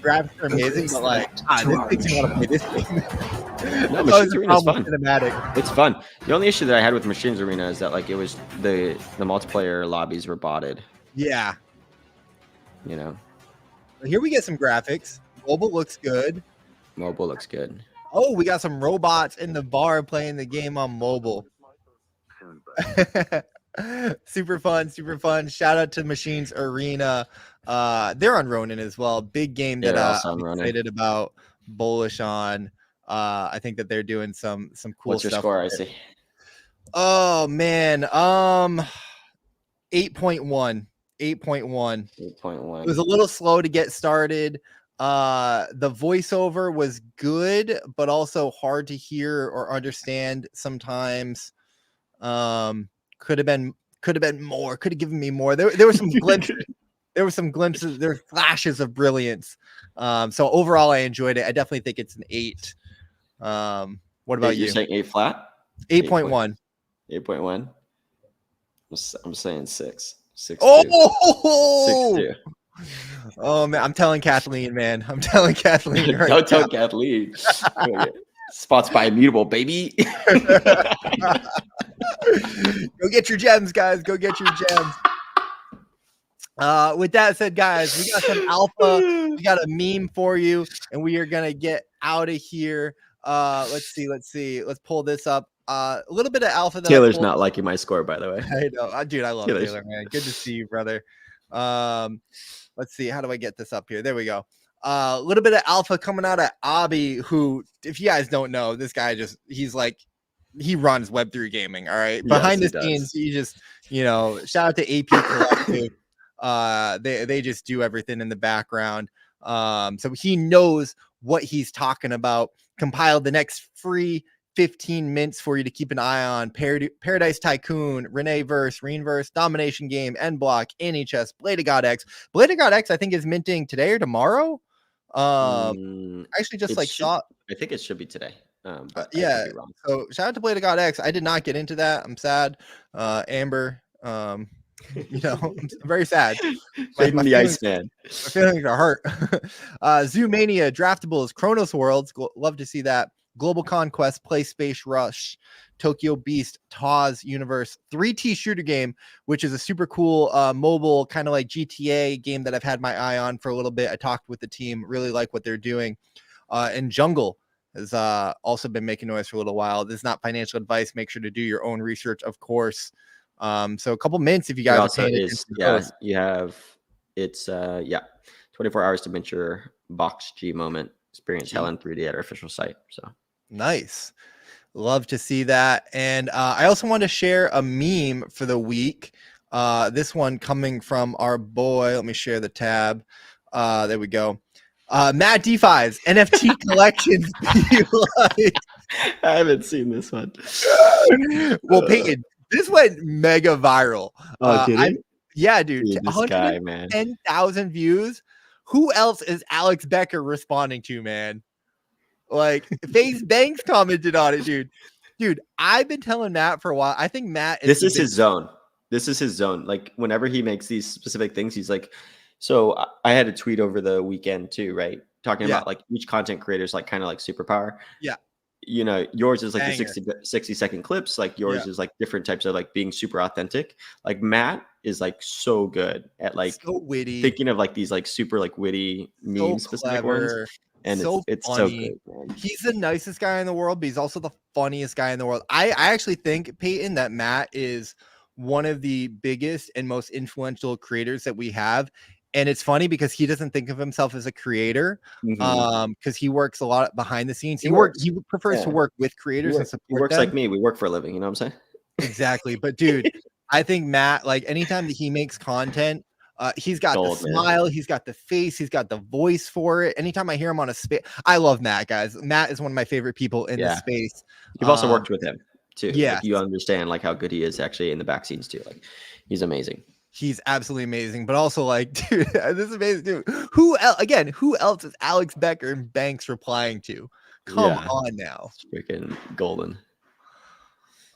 Speaker 1: graphics are amazing, but this makes me want to play this game.
Speaker 2: No, Machines Arena is fun.
Speaker 1: Cinematic.
Speaker 2: It's fun. The only issue that I had with Machines Arena is that it was the multiplayer lobbies were botted.
Speaker 1: Yeah.
Speaker 2: Here
Speaker 1: we get some graphics. Mobile looks good.
Speaker 2: Mobile looks good.
Speaker 1: Oh, we got some robots in the bar playing the game on mobile. Super fun. Shout out to Machines Arena. They're on Ronin as well. Big game that I'm excited about, bullish on. I think that they're doing some cool
Speaker 2: What's your
Speaker 1: stuff.
Speaker 2: score? I see.
Speaker 1: Oh man, 8.1. 8.1. It was a little slow to get started. The voiceover was good, but also hard to hear or understand sometimes. Could have been more. Could have given me more. There were some glimpses. There were some glimpses. There were flashes of brilliance. So overall, I enjoyed it. I definitely think it's an 8. What about you?
Speaker 2: You're saying 8 flat?
Speaker 1: 8.1.
Speaker 2: 8.1. I'm saying 6. 6.
Speaker 1: Oh!
Speaker 2: 6.2.
Speaker 1: Oh man, I'm telling Kathleen, man. I'm telling Kathleen. Right
Speaker 2: Don't tell Kathleen. Spots by Immutable, baby.
Speaker 1: Go get your gems, guys. Go get your gems. With that said, guys, we got some alpha. We got a meme for you, and we are gonna get out of here. Let's see. Let's pull this up. A little bit of alpha.
Speaker 2: Taylor's not liking my score, by the way.
Speaker 1: I know, dude. I love Taylor, man. Good to see you, brother. Let's see. How do I get this up here? There we go. A little bit of alpha coming out of Abi, who, if you guys don't know, this guy he runs Web3 gaming. All right, behind the scenes, he just, shout out to AP Collective. They just do everything in the background. So he knows what he's talking about. Compiled the next free 15 mints for you to keep an eye on. Paradise Tycoon, Reneeverse, Reinverse, Domination Game, N Block, NHS, Blade of God X. Blade of God X, I think, is minting today or tomorrow. Actually, just saw.
Speaker 2: I think it should be today. But
Speaker 1: yeah. So shout out to Blade of God X. I did not get into that. I'm sad. Amber. I'm very sad. My feelings are hurt. Zoomania, Draftables, Chronos Worlds. Love to see that. Global Conquest, Play Space Rush, Tokyo Beast, TAWS Universe, 3T shooter game, which is a super cool mobile kind of like GTA game that I've had my eye on for a little bit. I talked with the team, really like what they're doing. And Jungle has also been making noise for a little while. This is not financial advice. Make sure to do your own research, of course. So a couple mints if you guys are paying attention.
Speaker 2: You have 24 hours to mint your box G moment. Experience hell in 3D at our official site. So
Speaker 1: nice. Love to see that. And I also want to share a meme for the week. This one coming from our boy. Let me share the tab. There we go. Matt DeFi's NFT Collections Be Like.
Speaker 2: I haven't seen this one.
Speaker 1: Well, Peyton, this went mega viral.
Speaker 2: Did it?
Speaker 1: Yeah, dude.
Speaker 2: This guy, man.
Speaker 1: 10,000 views. Who else is Alex Becker responding to, man? Like, Faze Banks commented on it, dude. Dude, I've been telling Matt for a while. I think Matt is
Speaker 2: This is his zone. This is his zone. Like, whenever he makes these specific things, he's like, so I had a tweet over the weekend too, right? Talking about like each content creator's like kind of like superpower.
Speaker 1: Yeah.
Speaker 2: Yours is like the 60-second clips. Like yours is like different types of like being super authentic. Like Matt is like so good at like
Speaker 1: so witty,
Speaker 2: thinking of like these like super like witty meme specific ones. And it's so good, man.
Speaker 1: He's the nicest guy in the world, but he's also the funniest guy in the world. I actually think, Peyton, that Matt is one of the biggest and most influential creators that we have. And it's funny because he doesn't think of himself as a creator, because he works a lot behind the scenes. He prefers to work with creators and support
Speaker 2: He works
Speaker 1: them.
Speaker 2: like me. We work for a living. You know what I'm saying?
Speaker 1: Exactly. But dude, I think Matt, like anytime that he makes content, he's got the smile, he's got the face, he's got the voice for it. Anytime I hear him on a space, I love Matt, guys. Matt is one of my favorite people in the space.
Speaker 2: You've also worked with him too.
Speaker 1: Yeah,
Speaker 2: like, you understand like how good he is actually in the back scenes too. Like he's amazing.
Speaker 1: He's absolutely amazing, but also like, dude, this is amazing, dude. Who else is Alex Becker and Banks replying to? Come on now.
Speaker 2: It's freaking golden.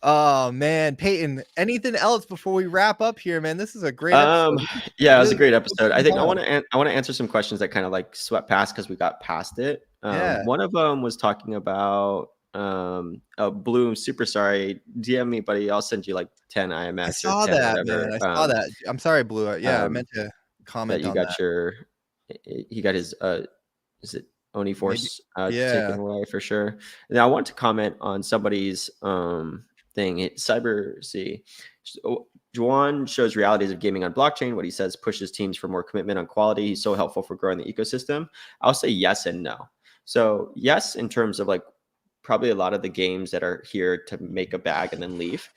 Speaker 1: Oh man, Peyton, anything else before we wrap up here, man? This is a great episode.
Speaker 2: Yeah, it was a great episode. I think I want to answer some questions that kind of like swept past because we got past it. One of them was talking about Bloom, super sorry, DM me, buddy. I'll send you like 10 IMS.
Speaker 1: I saw that, man. I saw that. I'm sorry, Blue. Yeah, I meant to comment
Speaker 2: that you got that. He got his is it Oni Force taken away for sure. And I want to comment on somebody's thing. Cyber C Jauwn shows realities of gaming on blockchain. What he says pushes teams for more commitment on quality. He's so helpful for growing the ecosystem. I'll say yes and no. So yes, in terms of like probably a lot of the games that are here to make a bag and then leave.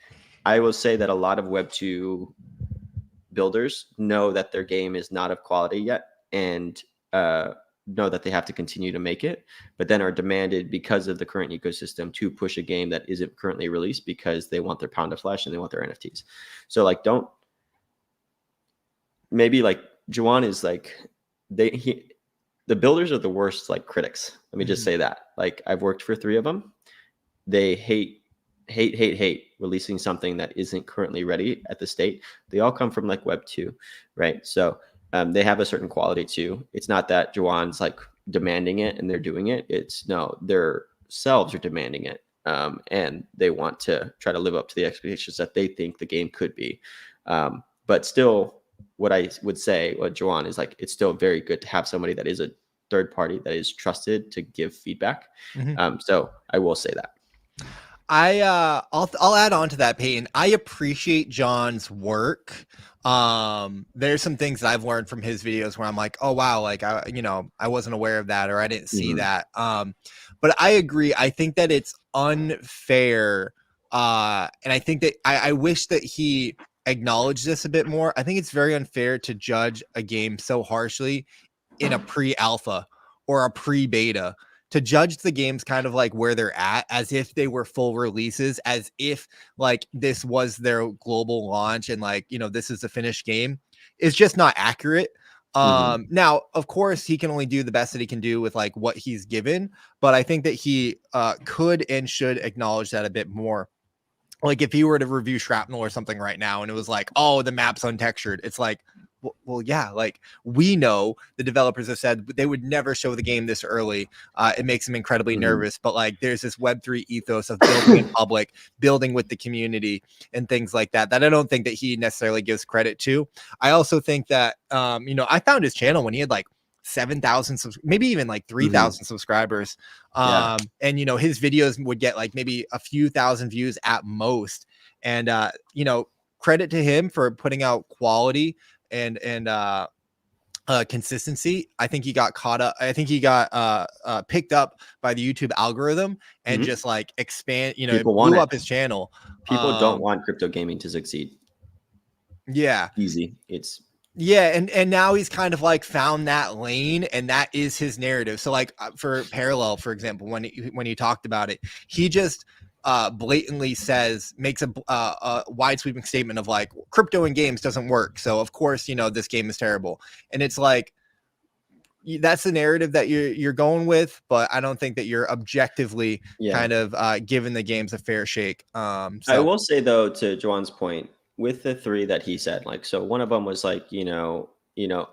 Speaker 2: I will say that a lot of Web2 builders know that their game is not of quality yet and know that they have to continue to make it, but then are demanded because of the current ecosystem to push a game that isn't currently released because they want their pound of flesh and they want their NFTs. So like, maybe like Jauwn is like, the builders are the worst like critics. Let me just say that. Like I've worked for 3 of them. They hate releasing something that isn't currently ready at the state. They all come from like Web 2, right? So they have a certain quality too. It's not that Jawan's like demanding it and they're doing it. It's no, their selves are demanding it. And they want to try to live up to the expectations that they think the game could be. But still, what I would say, what Jauwn is like, it's still very good to have somebody that is a third party that is trusted to give feedback. So I will say that.
Speaker 1: I'll add on to that, Peyton. I appreciate John's work. There's some things that I've learned from his videos where I'm like, oh wow, like I wasn't aware of that, or I didn't see that. But I agree. I think that it's unfair. And I think that I wish that he acknowledged this a bit more. I think it's very unfair to judge a game so harshly in a pre-alpha or a pre-beta. To judge the games kind of like where they're at as if they were full releases, as if like this was their global launch and like, this is the finished game, is just not accurate. Now, of course, he can only do the best that he can do with like what he's given, but I think that he could and should acknowledge that a bit more. Like if he were to review Shrapnel or something right now and it was like, oh, the map's untextured, it's like, well, yeah, like we know the developers have said they would never show the game this early. It makes them incredibly nervous, but like there's this Web3 ethos of building in public, building with the community and things like that I don't think that he necessarily gives credit to. I also think that, I found his channel when he had like 7,000, maybe even like 3,000 subscribers. And, his videos would get like maybe a few thousand views at most. And, credit to him for putting out quality and consistency. I think he got caught up. I think he got picked up by the YouTube algorithm and just like expand, blew up his channel.
Speaker 2: People don't want crypto gaming to succeed.
Speaker 1: Yeah.
Speaker 2: Easy.
Speaker 1: And now he's kind of like found that lane, and that is his narrative. So like for Parallel, for example, when he talked about it, he just blatantly makes a wide sweeping statement of like crypto in games doesn't work. So of course, this game is terrible. And it's like, that's the narrative that you're going with, but I don't think that you're objectively kind of giving the games a fair shake. So
Speaker 2: I will say though, to Jawan's point, with the 3 that he said, like, so one of them was like,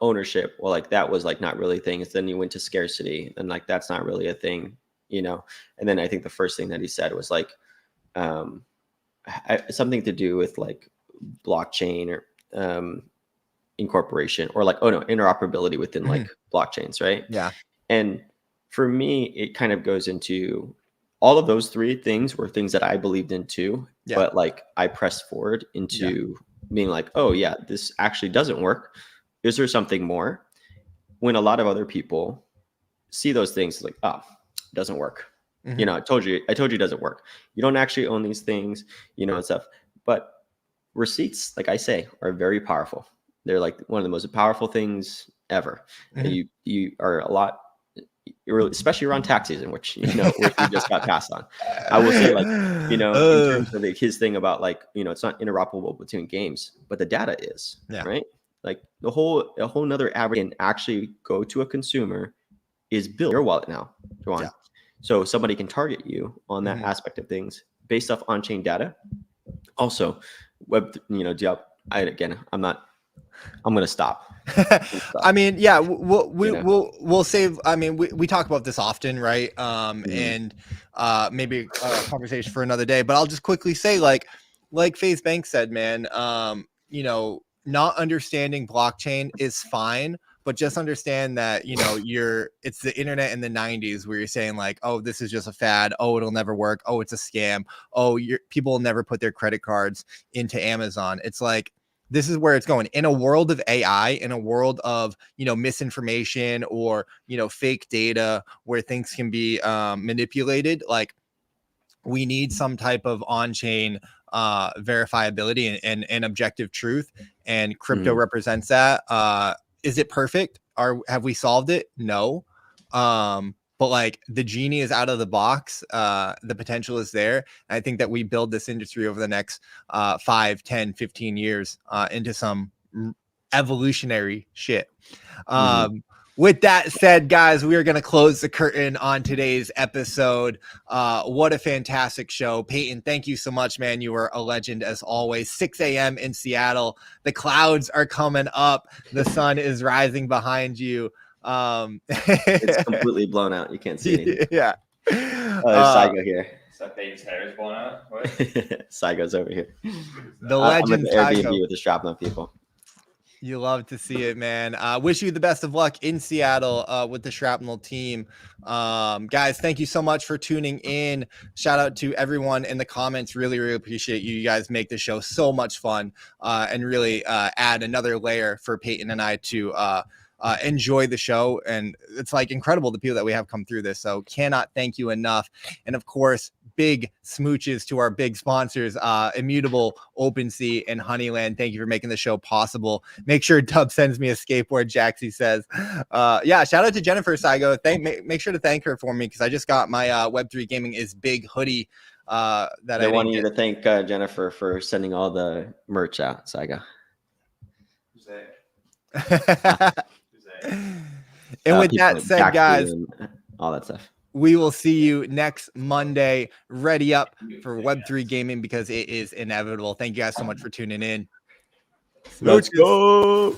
Speaker 2: ownership. Well, like that was like not really things. Then you went to scarcity and like, that's not really a thing, and then I think the first thing that he said was like, something to do with like blockchain or, incorporation or like, interoperability within like blockchains. Right.
Speaker 1: Yeah.
Speaker 2: And for me, it kind of goes into all of those 3 things were things that I believed in too, but like I pressed forward into being like, oh yeah, this actually doesn't work. Is there something more? When a lot of other people see those things like, oh, it doesn't work. I told you it doesn't work. You don't actually own these things, and stuff. But receipts, like I say, are very powerful. They're like one of the most powerful things ever. And you are a lot, especially around tax season, which which we just got passed on. I will say, like, in terms of his thing about like, it's not interoperable between games, but the data is, right? Like a whole nother average can actually go to a consumer is built your wallet now, Jauwn. Yeah. So somebody can target you on that aspect of things based off on-chain data. Also, I'm going to stop.
Speaker 1: I mean, yeah, we'll save. I mean, we talk about this often, right? And maybe a conversation for another day, but I'll just quickly say like Faze Bank said, man, not understanding blockchain is fine, but just understand that, it's the internet in the 90s where you're saying like, oh, this is just a fad. Oh, it'll never work. Oh, it's a scam. Oh, people will never put their credit cards into Amazon. It's like, this is where it's going. In a world of AI, in a world of, you know, misinformation or, you know, fake data where things can be manipulated, like we need some type of on-chain verifiability and objective truth, and crypto represents that. Is it perfect? Have we solved it? No. But like the genie is out of the box. The potential is there. And I think that we build this industry over the next 5, 10, 15 years into some evolutionary shit. With that said, guys, we are going to close the curtain on today's episode. What a fantastic show. Peyton, thank you so much, man. You were a legend as always. 6 a.m. in Seattle. The clouds are coming up. The sun is rising behind you.
Speaker 2: It's completely blown out. You can't see anything.
Speaker 1: Yeah.
Speaker 2: There's Saigo here.
Speaker 5: So Peyton's hair is blown out. What?
Speaker 2: Saigo's over here.
Speaker 1: The legend
Speaker 2: I'm at the
Speaker 1: Saigo.
Speaker 2: Airbnb with the Shrapnel people.
Speaker 1: You love to see it, man. Wish you the best of luck in Seattle with the Shrapnel team. Guys, thank you so much for tuning in. Shout out to everyone in the comments. Really, really appreciate you. You guys make the show so much fun and really add another layer for Peyton and I to enjoy the show. And it's like incredible the people that we have come through this. So cannot thank you enough. And of course, big smooches to our big sponsors, Immutable, OpenSea, and Honeyland. Thank you for making the show possible. Make sure Dub sends me a skateboard, Jaxie says. Yeah, shout out to Jennifer Saigo. Make sure to thank her for me because I just got my Web3 Gaming is Big hoodie. That
Speaker 2: I want you to thank Jennifer for sending all the merch out, Saigo.
Speaker 5: Who's that?
Speaker 1: And with that said, guys,
Speaker 2: all that stuff.
Speaker 1: We will see you next Monday. Ready up for Web3 Gaming because it is inevitable. Thank you guys so much for tuning in.
Speaker 2: Let's go.